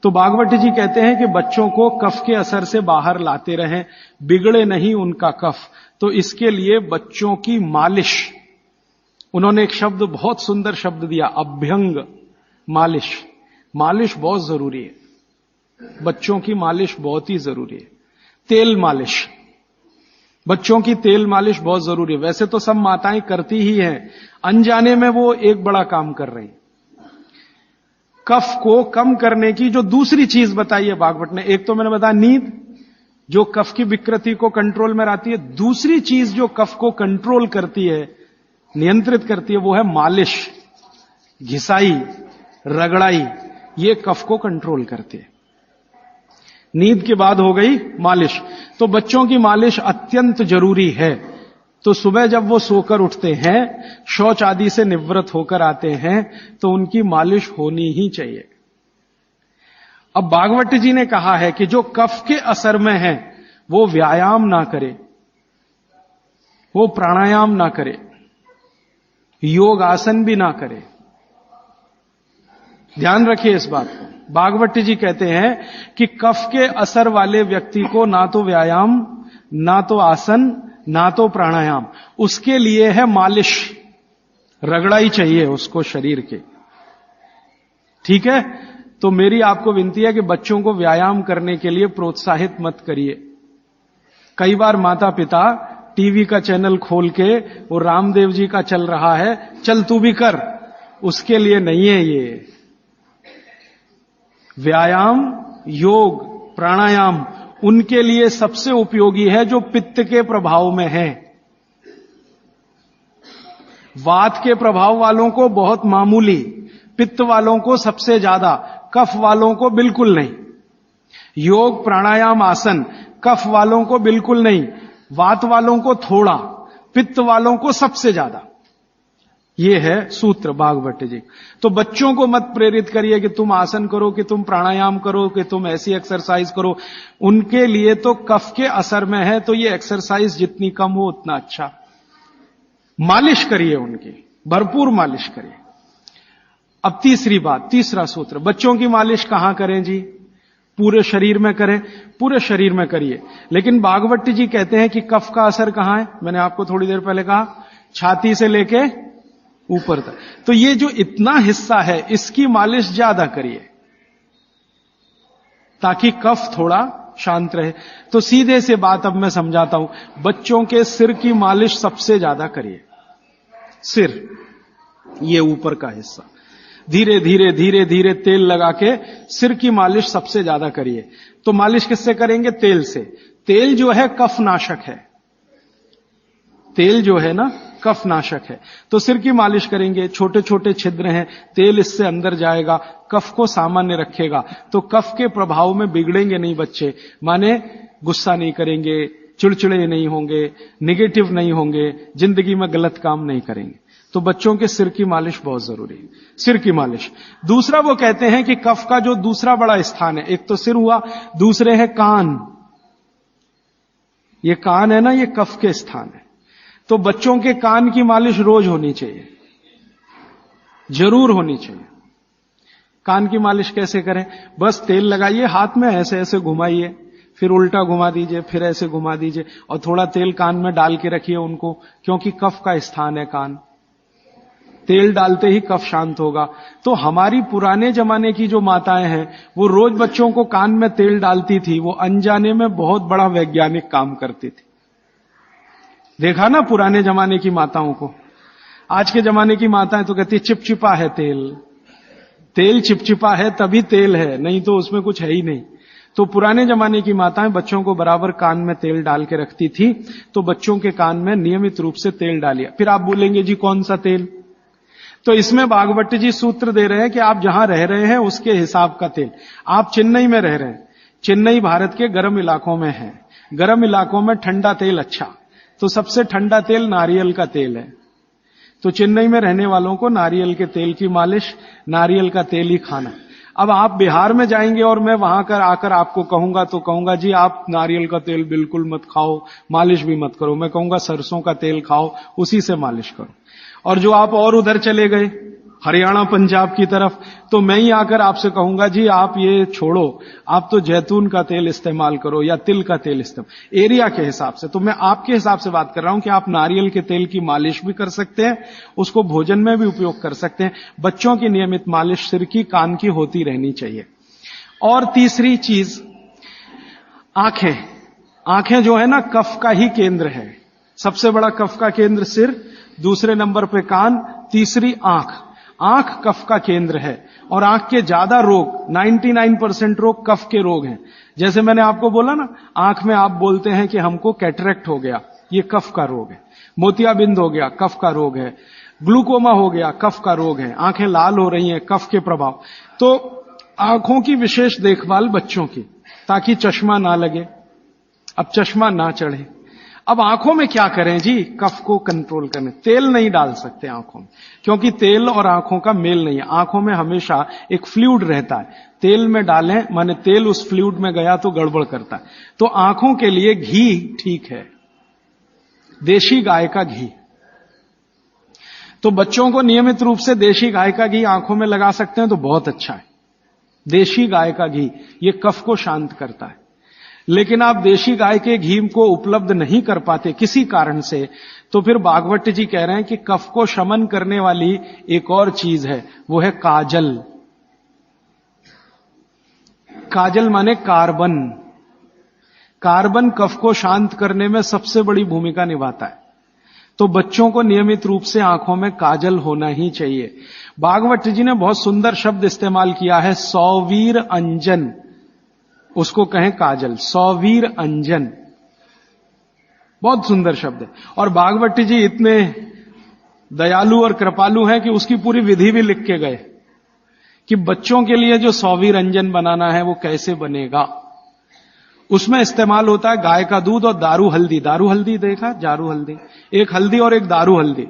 तो बागवट जी कहते हैं कि बच्चों को कफ के असर से बाहर लाते रहें, बिगड़े नहीं उनका कफ। तो इसके लिए बच्चों की मालिश, उन्होंने एक शब्द, बहुत सुंदर शब्द दिया, अभ्यंग मालिश। मालिश बहुत जरूरी है, बच्चों की मालिश बहुत ही जरूरी है। तेल मालिश, बच्चों की तेल मालिश बहुत जरूरी है। वैसे तो सब माताएं करती ही हैं, अनजाने में वो एक बड़ा काम कर रही। कफ को कम करने की जो दूसरी चीज बताई है बागवट ने, एक तो मैंने बताया नींद, जो कफ की विकृति को कंट्रोल में लाती है। दूसरी चीज जो कफ को कंट्रोल करती है, नियंत्रित करती है, वो है मालिश, घिसाई, रगड़ाई, ये कफ को कंट्रोल करती है। नींद के बाद हो गई मालिश। तो बच्चों की मालिश अत्यंत जरूरी है। तो सुबह जब वो सोकर उठते हैं, शौच आदि से निवृत्त होकर आते हैं, तो उनकी मालिश होनी ही चाहिए। अब बागवट जी ने कहा है कि जो कफ के असर में है वो व्यायाम ना करे, वो प्राणायाम ना करे, योग आसन भी ना करे। ध्यान रखिए इस बात को। बागवट जी कहते हैं कि कफ के असर वाले व्यक्ति को ना तो व्यायाम, ना तो आसन, ना तो प्राणायाम, उसके लिए है मालिश, रगड़ाई चाहिए उसको शरीर के। ठीक है? तो मेरी आपको विनती है कि बच्चों को व्यायाम करने के लिए प्रोत्साहित मत करिए। कई बार माता पिता टीवी का चैनल खोल के वो रामदेव जी का चल रहा है, चल तू भी कर, उसके लिए नहीं है ये। व्यायाम, योग, प्राणायाम उनके लिए सबसे उपयोगी है जो पित्त के प्रभाव में है। वात के प्रभाव वालों को बहुत मामूली, पित्त वालों को सबसे ज्यादा, कफ वालों को बिल्कुल नहीं। योग, प्राणायाम, आसन कफ वालों को बिल्कुल नहीं, वात वालों को थोड़ा, पित्त वालों को सबसे ज्यादा। ये है सूत्र भागवत जी। तो बच्चों को मत प्रेरित करिए कि तुम आसन करो, कि तुम प्राणायाम करो, कि तुम ऐसी एक्सरसाइज करो। उनके लिए तो कफ के असर में है, तो ये एक्सरसाइज जितनी कम हो उतना अच्छा। मालिश करिए उनकी, भरपूर मालिश करिए। अब तीसरी बात, तीसरा सूत्र, बच्चों की मालिश कहां करें जी? पूरे शरीर में करें, पूरे शरीर में करिए। लेकिन भागवत जी कहते हैं कि कफ का असर कहां है? मैंने आपको थोड़ी देर पहले कहा छाती से लेके ऊपर तक। तो ये जो इतना हिस्सा है इसकी मालिश ज्यादा करिए ताकि कफ थोड़ा शांत रहे। तो सीधे से बात अब मैं समझाता हूं, बच्चों के सिर की मालिश सबसे ज्यादा करिए। सिर, ये ऊपर का हिस्सा, धीरे धीरे धीरे धीरे तेल लगा के सिर की मालिश सबसे ज्यादा करिए। तो मालिश किससे करेंगे? तेल से। तेल जो है कफ नाशक है, तेल जो है ना कफ नाशक है। तो सिर की मालिश करेंगे, छोटे छोटे छिद्र हैं, तेल इससे अंदर जाएगा, कफ को सामान्य रखेगा। तो कफ के प्रभाव में बिगड़ेंगे नहीं बच्चे, माने गुस्सा नहीं करेंगे, चिड़चिड़े नहीं होंगे, नेगेटिव नहीं होंगे, जिंदगी में गलत काम नहीं करेंगे। तो बच्चों के सिर की मालिश बहुत जरूरी है, सिर की मालिश। दूसरा वो कहते हैं कि कफ का जो दूसरा बड़ा स्थान है, एक तो सिर हुआ, दूसरे है कान। ये कान है ना, ये कफ के स्थान है। तो बच्चों के कान की मालिश रोज होनी चाहिए, जरूर होनी चाहिए। कान की मालिश कैसे करें? बस तेल लगाइए, हाथ में ऐसे ऐसे घुमाइए, फिर उल्टा घुमा दीजिए, फिर ऐसे घुमा दीजिए, और थोड़ा तेल कान में डाल के रखिए उनको, क्योंकि कफ का स्थान है कान। तेल डालते ही कफ शांत होगा। तो हमारी पुराने जमाने की जो माताएं हैं वो रोज बच्चों को कान में तेल डालती थी, वो अनजाने में बहुत बड़ा वैज्ञानिक काम करती थी। देखा ना पुराने जमाने की माताओं को। आज के जमाने की माताएं तो कहती चिपचिपा है तेल, तेल चिपचिपा है तभी तेल है, नहीं तो उसमें कुछ है ही नहीं। तो पुराने जमाने की माताएं बच्चों को बराबर कान में तेल डाल के रखती थी। तो बच्चों के कान में नियमित रूप से तेल डालिए। फिर आप बोलेंगे जी कौन सा तेल? तो इसमें भागवत जी सूत्र दे रहे हैं कि आप जहां रह रहे हैं उसके हिसाब का तेल। आप चेन्नई में रह रहे हैं, चेन्नई भारत के गर्म इलाकों में है, गर्म इलाकों में ठंडा तेल अच्छा, तो सबसे ठंडा तेल नारियल का तेल है। तो चेन्नई में रहने वालों को नारियल के तेल की मालिश, नारियल का तेल ही खाना। अब आप बिहार में जाएंगे और मैं वहां कर आकर आपको कहूंगा तो कहूंगा जी आप नारियल का तेल बिल्कुल मत खाओ, मालिश भी मत करो। मैं कहूंगा सरसों का तेल खाओ, उसी से मालिश करो। और जो आप और उधर चले गए हरियाणा पंजाब की तरफ, तो मैं ही आकर आपसे कहूंगा जी आप ये छोड़ो, आप तो जैतून का तेल इस्तेमाल करो या तिल का तेल इस्तेमाल, एरिया के हिसाब से। तो मैं आपके हिसाब से बात कर रहा हूं कि आप नारियल के तेल की मालिश भी कर सकते हैं, उसको भोजन में भी उपयोग कर सकते हैं। बच्चों की नियमित मालिश सिर की, कान की होती रहनी चाहिए। और तीसरी चीज, आंखें। आंखें जो है ना कफ का ही केंद्र है। सबसे बड़ा कफ का केंद्र सिर, दूसरे नंबर पे कान, तीसरी आंख। आंख कफ का केंद्र है और आंख के ज्यादा रोग, 99% रोग कफ के रोग हैं। जैसे मैंने आपको बोला ना, आंख में आप बोलते हैं कि हमको कैटरेक्ट हो गया, ये कफ का रोग है। मोतियाबिंद हो गया, कफ का रोग है। ग्लूकोमा हो गया, कफ का रोग है। आंखें लाल हो रही हैं, कफ के प्रभाव। तो आंखों की विशेष देखभाल बच्चों की, ताकि चश्मा ना लगे, अब चश्मा ना चढ़े। अब आंखों में क्या करें जी? कफ को कंट्रोल करने, तेल नहीं डाल सकते आंखों में, क्योंकि तेल और आंखों का मेल नहीं है। आंखों में हमेशा एक फ्लूइड रहता है, तेल में डालें माने तेल उस फ्लूइड में गया तो गड़बड़ करता है। तो आंखों के लिए घी ठीक है, देशी गाय का घी। तो बच्चों को नियमित रूप से देशी गाय का घी आंखों में लगा सकते हैं तो बहुत अच्छा है। देशी गाय का घी ये कफ को शांत करता है। लेकिन आप देशी गाय के घी को उपलब्ध नहीं कर पाते किसी कारण से, तो फिर भागवत जी कह रहे हैं कि कफ को शमन करने वाली एक और चीज है, वो है काजल। काजल माने कार्बन। कार्बन कफ को शांत करने में सबसे बड़ी भूमिका निभाता है। तो बच्चों को नियमित रूप से आंखों में काजल होना ही चाहिए। भागवत जी ने बहुत सुंदर शब्द इस्तेमाल किया है, सौवीर अंजन, उसको कहें काजल, सौवीर अंजन, बहुत सुंदर शब्द है। और भागवत जी इतने दयालु और कृपालु हैं कि उसकी पूरी विधि भी लिख के गए कि बच्चों के लिए जो सौवीर अंजन बनाना है वो कैसे बनेगा। उसमें इस्तेमाल होता है गाय का दूध और दारू हल्दी। दारू हल्दी देखा? जारू हल्दी, एक हल्दी और एक दारू हल्दी।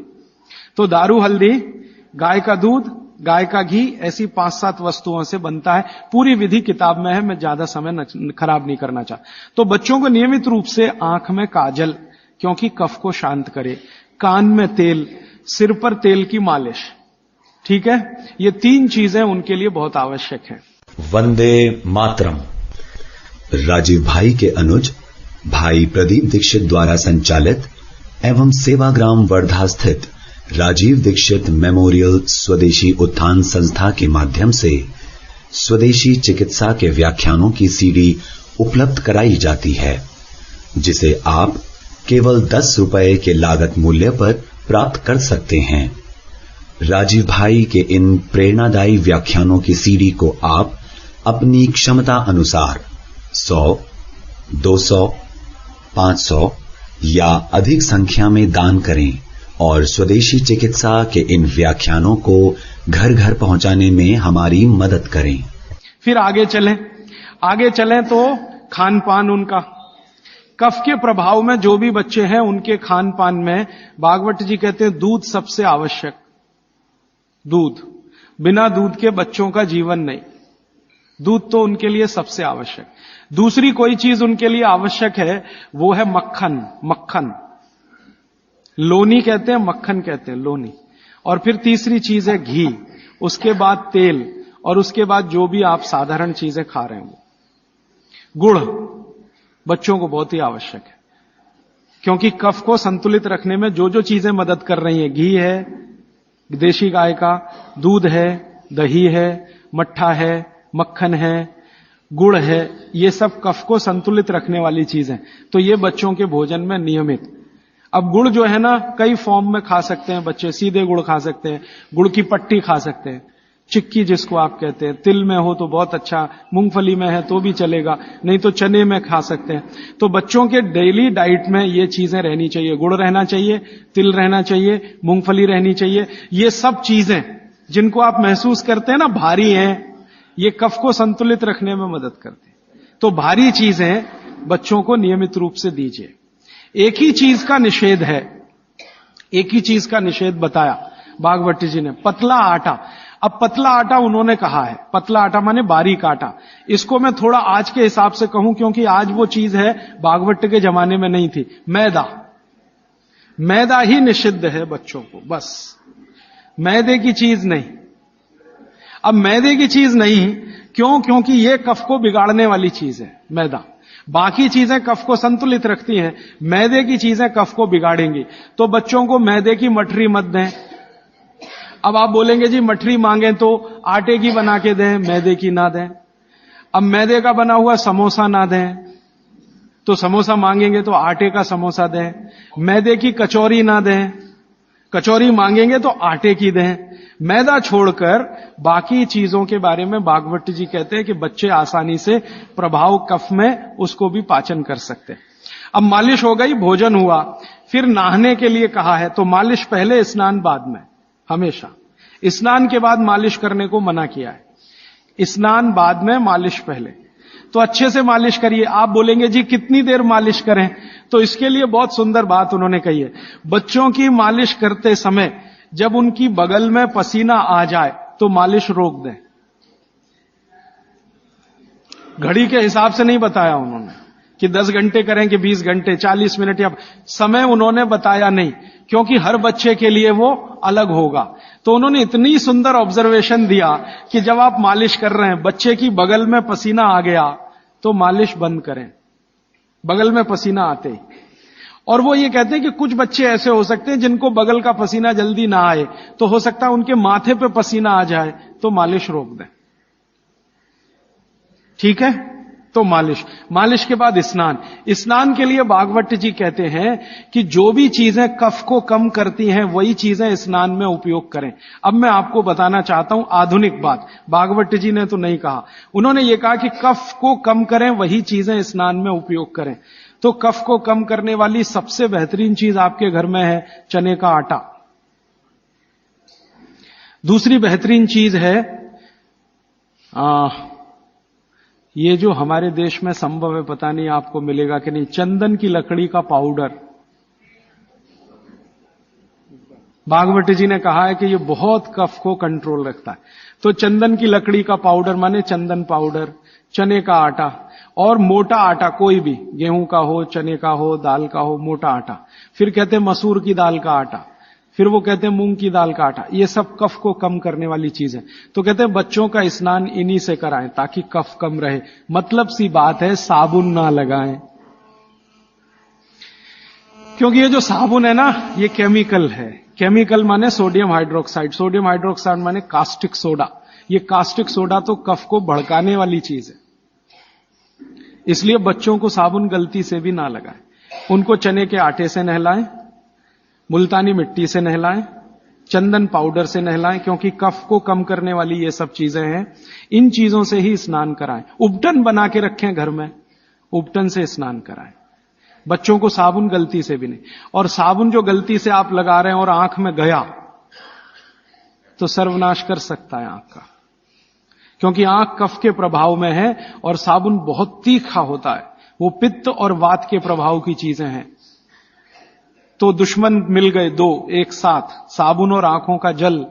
तो दारू, हल्दी, गाय का दूध, गाय का घी, ऐसी 5-7 वस्तुओं से बनता है। पूरी विधि किताब में है, मैं ज्यादा समय खराब नहीं करना चाहता। तो बच्चों को नियमित रूप से आंख में काजल, क्योंकि कफ को शांत करे, कान में तेल, सिर पर तेल की मालिश, ठीक है, ये 3 चीजें उनके लिए बहुत आवश्यक हैं। वंदे मातरम। राजीव भाई के अनुज भाई प्रदीप दीक्षित द्वारा संचालित एवं सेवाग्राम वर्धा स्थित राजीव दीक्षित मेमोरियल स्वदेशी उत्थान संस्था के माध्यम से स्वदेशी चिकित्सा के व्याख्यानों की सीडी उपलब्ध कराई जाती है, जिसे आप केवल 10 रुपए के लागत मूल्य पर प्राप्त कर सकते हैं। राजीव भाई के इन प्रेरणादायी व्याख्यानों की सीडी को आप अपनी क्षमता अनुसार 100, 200, 500 या अधिक संख्या में दान करें और स्वदेशी चिकित्सा के इन व्याख्यानों को घर घर पहुंचाने में हमारी मदद करें। फिर आगे चलें तो खान पान उनका, कफ के प्रभाव में जो भी बच्चे हैं उनके खान पान में भागवत जी कहते हैं दूध सबसे आवश्यक। दूध, बिना दूध के बच्चों का जीवन नहीं, दूध तो उनके लिए सबसे आवश्यक। दूसरी कोई चीज उनके लिए आवश्यक है, वो है मक्खन, लोनी कहते हैं, मक्खन कहते हैं, लोनी। और फिर तीसरी चीज है घी, उसके बाद तेल, और उसके बाद जो भी आप साधारण चीजें खा रहे हैं। गुड़ बच्चों को बहुत ही आवश्यक है, क्योंकि कफ को संतुलित रखने में जो जो चीजें मदद कर रही हैं, घी है देशी गाय का, दूध है, दही है, मट्ठा है, मक्खन है, गुड़ है, ये सब कफ को संतुलित रखने वाली चीजें। तो ये बच्चों के भोजन में नियमित। अब गुड़ जो है ना, कई फॉर्म में खा सकते हैं बच्चे। सीधे गुड़ खा सकते हैं, गुड़ की पट्टी खा सकते हैं, चिक्की जिसको आप कहते हैं, तिल में हो तो बहुत अच्छा, मूंगफली में है तो भी चलेगा, नहीं तो चने में खा सकते हैं। तो बच्चों के डेली डाइट में ये चीजें रहनी चाहिए, गुड़ रहना चाहिए, तिल रहना चाहिए, मूंगफली रहनी चाहिए। ये सब चीजें जिनको आप महसूस करते हैं ना भारी हैं, ये कफ को संतुलित रखने में मदद करते हैं। तो भारी चीजें बच्चों को नियमित रूप से दीजिए। एक ही चीज का निषेध है, एक ही चीज का निषेध बताया भागवत जी ने, पतला आटा। अब पतला आटा उन्होंने कहा है, पतला आटा माने बारीक आटा। इसको मैं थोड़ा आज के हिसाब से कहूं, क्योंकि आज वो चीज है भागवत के जमाने में नहीं थी। मैदा ही निषिद्ध है बच्चों को, बस मैदे की चीज नहीं। अब मैदे की चीज नहीं क्यों? क्योंकि ये कफ को बिगाड़ने वाली चीज है मैदा। बाकी चीजें कफ को संतुलित रखती हैं, मैदे की चीजें कफ को बिगाड़ेंगी। तो बच्चों को मैदे की मठरी मत दें। अब आप बोलेंगे जी मठरी मांगे तो आटे की बना के दें, मैदे की ना दें। अब मैदे का बना हुआ समोसा ना दें, तो समोसा मांगेंगे तो आटे का समोसा दें। मैदे की कचौरी ना दें, कचौरी मांगेंगे तो आटे की दें। मैदा छोड़कर बाकी चीजों के बारे में भागवत जी कहते हैं कि बच्चे आसानी से प्रभाव कफ में उसको भी पाचन कर सकते हैं। अब मालिश हो गई, भोजन हुआ, फिर नहाने के लिए कहा है, तो मालिश पहले, स्नान बाद में। हमेशा स्नान के बाद मालिश करने को मना किया है, स्नान बाद में, मालिश पहले। तो अच्छे से मालिश करिए। आप बोलेंगे जी कितनी देर मालिश करें? तो इसके लिए बहुत सुंदर बात उन्होंने कही है। बच्चों की मालिश करते समय जब उनकी बगल में पसीना आ जाए तो मालिश रोक दें। घड़ी के हिसाब से नहीं बताया उन्होंने कि 10 घंटे करें कि 20 घंटे, 40 मिनट, या समय उन्होंने बताया नहीं, क्योंकि हर बच्चे के लिए वो अलग होगा। तो उन्होंने इतनी सुंदर ऑब्जर्वेशन दिया कि जब आप मालिश कर रहे हैं, बच्चे की बगल में पसीना आ गया तो मालिश बंद करें, बगल में पसीना आते ही। और वो ये कहते हैं कि कुछ बच्चे ऐसे हो सकते हैं जिनको बगल का पसीना जल्दी ना आए, तो हो सकता है उनके माथे पे पसीना आ जाए, तो मालिश रोक दें। ठीक है? तो मालिश के बाद स्नान के लिए भागवत जी कहते हैं कि जो भी चीजें कफ को कम करती हैं वही चीजें स्नान में उपयोग करें। अब मैं आपको बताना चाहता हूं आधुनिक बात, भागवत जी ने तो नहीं कहा। उन्होंने ये कहा कि कफ को कम करें वही चीजें स्नान में उपयोग करें। तो कफ को कम करने वाली सबसे बेहतरीन चीज आपके घर में है चने का आटा। दूसरी बेहतरीन चीज है ये जो हमारे देश में संभव है, पता नहीं आपको मिलेगा कि नहीं, चंदन की लकड़ी का पाउडर। भागवत जी ने कहा है कि ये बहुत कफ को कंट्रोल रखता है। तो चंदन की लकड़ी का पाउडर माने चंदन पाउडर, चने का आटा और मोटा आटा, कोई भी गेहूं का हो, चने का हो, दाल का हो, मोटा आटा। फिर कहते हैं मसूर की दाल का आटा, फिर वो कहते हैं मूंग की दाल का आटा। ये सब कफ को कम करने वाली चीज है। तो कहते हैं बच्चों का स्नान इन्हीं से कराएं ताकि कफ कम रहे। मतलब सी बात है, साबुन ना लगाएं, क्योंकि ये जो साबुन है ना, ये केमिकल है। केमिकल माने सोडियम हाइड्रोक्साइड, सोडियम हाइड्रोक्साइड माने कास्टिक सोडा। ये कास्टिक सोडा तो कफ को भड़काने वाली चीज है, इसलिए बच्चों को साबुन गलती से भी ना लगाएं। उनको चने के आटे से नहलाएं, मुल्तानी मिट्टी से नहलाएं, चंदन पाउडर से नहलाएं, क्योंकि कफ को कम करने वाली ये सब चीजें हैं। इन चीजों से ही स्नान कराएं। उपटन बना के रखें घर में, उपटन से स्नान कराएं। बच्चों को साबुन गलती से भी नहीं। और साबुन जो गलती से आप लगा रहे हैं और आंख में गया तो सर्वनाश कर सकता है आंख का, क्योंकि आंख कफ के प्रभाव में है और साबुन बहुत तीखा होता है। वो पित्त और वात के प्रभाव की चीजें हैं। तो दुश्मन मिल गए दो एक साथ, साबुन और आंखों का जल,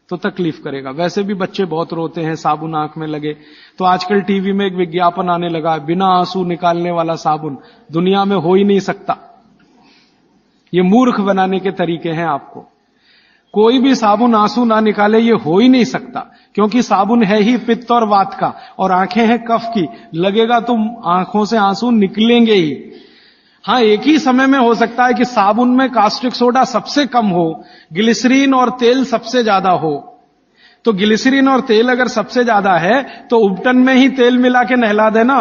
तो तकलीफ करेगा। वैसे भी बच्चे बहुत रोते हैं साबुन आंख में लगे। तो आजकल टीवी में एक विज्ञापन आने लगा, बिना आंसू निकालने वाला साबुन दुनिया में हो ही नहीं सकता। ये मूर्ख बनाने के तरीके हैं आपको। कोई भी साबुन आंसू ना निकाले, ये हो ही नहीं सकता, क्योंकि साबुन है ही पित्त और वात का और आंखें हैं कफ की। लगेगा तो आंखों से आंसू निकलेंगे ही। हां, एक ही समय में हो सकता है कि साबुन में कास्टिक सोडा सबसे कम हो, ग्लिसरीन और तेल सबसे ज्यादा हो। तो ग्लिसरीन और तेल अगर सबसे ज्यादा है तो उपटन में ही तेल मिला के नहला देना।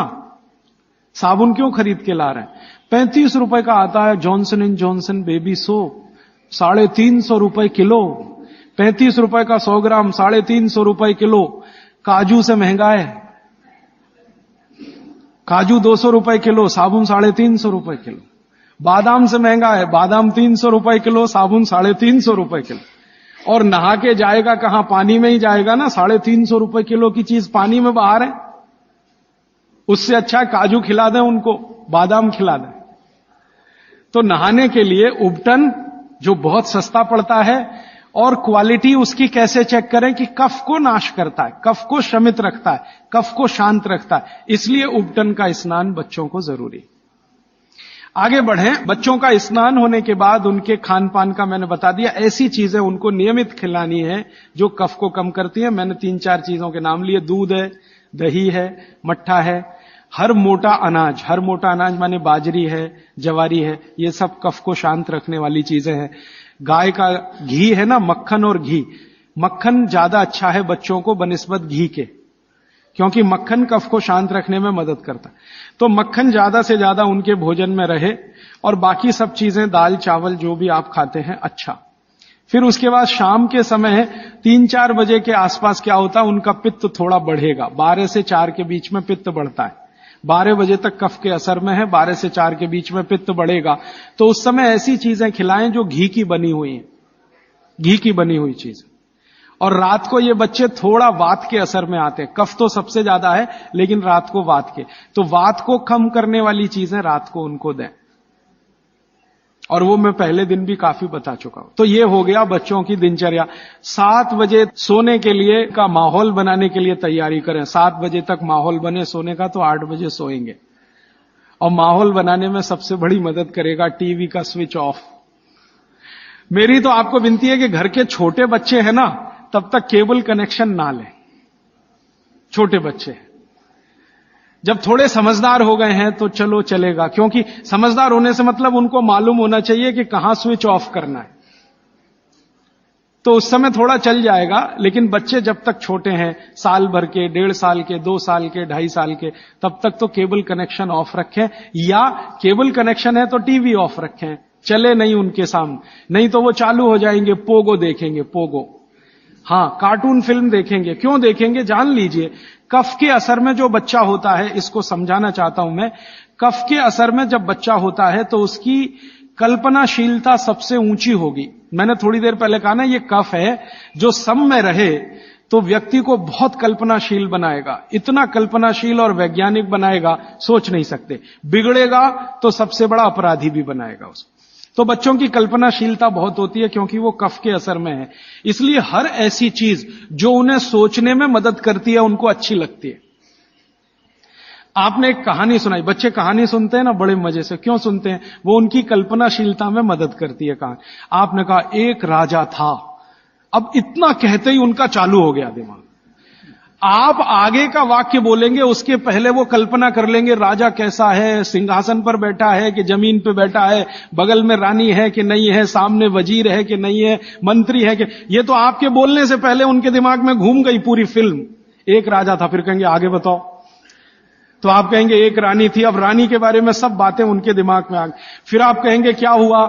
साबुन क्यों खरीद के ला रहे हैं? 35 रुपए का आता है Johnson and Johnson baby soap, 350 रुपए किलो। 35 रुपए का 100 ग्राम, 350 रुपए किलो। काजू से महंगा है, काजू 200 रुपए किलो, साबुन 350 रुपए किलो। बादाम से महंगा है, बादाम 300 रुपए किलो, साबुन 350 रुपए किलो। और नहा के जाएगा कहां? पानी में ही जाएगा ना। 350 रुपए किलो की चीज पानी में बाहर है। उससे अच्छा काजू खिला दें उनको, बादाम खिला दें। तो नहाने के लिए उपटन जो बहुत सस्ता पड़ता है, और क्वालिटी उसकी कैसे चेक करें कि कफ को नाश करता है, कफ को शमित रखता है, कफ को शांत रखता है। इसलिए उपटन का स्नान बच्चों को जरूरी। आगे बढ़ें। बच्चों का स्नान होने के बाद उनके खान पान का मैंने बता दिया। ऐसी चीजें उनको नियमित खिलानी है जो कफ को कम करती है। मैंने 3-4 चीजों के नाम लिए। दूध है, दही है, मट्ठा है, हर मोटा अनाज। हर मोटा अनाज माने बाजरी है, जवारी है, ये सब कफ को शांत रखने वाली चीजें हैं। गाय का घी है ना, मक्खन और घी। मक्खन ज्यादा अच्छा है बच्चों को बनिस्बत घी के, क्योंकि मक्खन कफ को शांत रखने में मदद करता है। तो मक्खन ज्यादा से ज्यादा उनके भोजन में रहे, और बाकी सब चीजें दाल चावल जो भी आप खाते हैं अच्छा। फिर उसके बाद शाम के समय 3-4 बजे के आसपास क्या होता है, उनका पित्त थोड़ा बढ़ेगा। 12 से 4 के बीच में पित्त बढ़ता है। 12 बजे तक कफ के असर में है, 12 से 4 के बीच में पित्त बढ़ेगा। तो उस समय ऐसी चीजें खिलाएं जो घी की बनी हुई हैं, घी की बनी हुई चीज। और रात को ये बच्चे थोड़ा वात के असर में आते हैं। कफ तो सबसे ज्यादा है, लेकिन रात को वात के। तो वात को कम करने वाली चीजें रात को उनको दें, और वो मैं पहले दिन भी काफी बता चुका हूं। तो ये हो गया बच्चों की दिनचर्या। 7 बजे सोने के लिए का माहौल बनाने के लिए तैयारी करें। 7 बजे तक माहौल बने सोने का, तो 8 बजे सोएंगे। और माहौल बनाने में सबसे बड़ी मदद करेगा टीवी का स्विच ऑफ। मेरी तो आपको विनती है कि घर के छोटे बच्चे हैं ना, तब तक केबल कनेक्शन ना लें। छोटे बच्चे जब थोड़े समझदार हो गए हैं तो चलो चलेगा, क्योंकि समझदार होने से मतलब उनको मालूम होना चाहिए कि कहां स्विच ऑफ करना है। तो उस समय थोड़ा चल जाएगा। लेकिन बच्चे जब तक छोटे हैं, साल भर के, 1.5 साल के, 2 साल के, 2.5 साल के, तब तक तो केबल कनेक्शन ऑफ रखें, या केबल कनेक्शन है तो टीवी ऑफ रखें, चले नहीं उनके सामने। नहीं तो वो चालू हो जाएंगे, पोगो देखेंगे, पोगो। हां, कार्टून फिल्म देखेंगे। क्यों देखेंगे जान लीजिए। कफ के असर में जो बच्चा होता है, इसको समझाना चाहता हूं मैं। कफ के असर में जब बच्चा होता है तो उसकी कल्पनाशीलता सबसे ऊंची होगी। मैंने थोड़ी देर पहले कहा ना, ये कफ है जो सम में रहे तो व्यक्ति को बहुत कल्पनाशील बनाएगा। इतना कल्पनाशील और वैज्ञानिक बनाएगा, सोच नहीं सकते। बिगड़ेगा तो सबसे बड़ा अपराधी भी बनाएगा उसको। तो बच्चों की कल्पनाशीलता बहुत होती है क्योंकि वो कफ के असर में है। इसलिए हर ऐसी चीज जो उन्हें सोचने में मदद करती है उनको अच्छी लगती है। आपने एक कहानी सुनाई, बच्चे कहानी सुनते हैं ना बड़े मजे से, क्यों सुनते हैं? वो उनकी कल्पनाशीलता में मदद करती है कहानी। आपने कहा एक राजा था, अब इतना कहते ही उनका चालू हो गया दिमाग। आप आगे का वाक्य बोलेंगे उसके पहले वो कल्पना कर लेंगे राजा कैसा है, सिंहासन पर बैठा है कि जमीन पर बैठा है, बगल में रानी है कि नहीं है, सामने वजीर है कि नहीं है, मंत्री है कि, ये तो आपके बोलने से पहले उनके दिमाग में घूम गई पूरी फिल्म। एक राजा था, फिर कहेंगे आगे बताओ, तो आप कहेंगे एक रानी थी, अब रानी के बारे में सब बातें उनके दिमाग में आ गई। फिर आप कहेंगे क्या हुआ,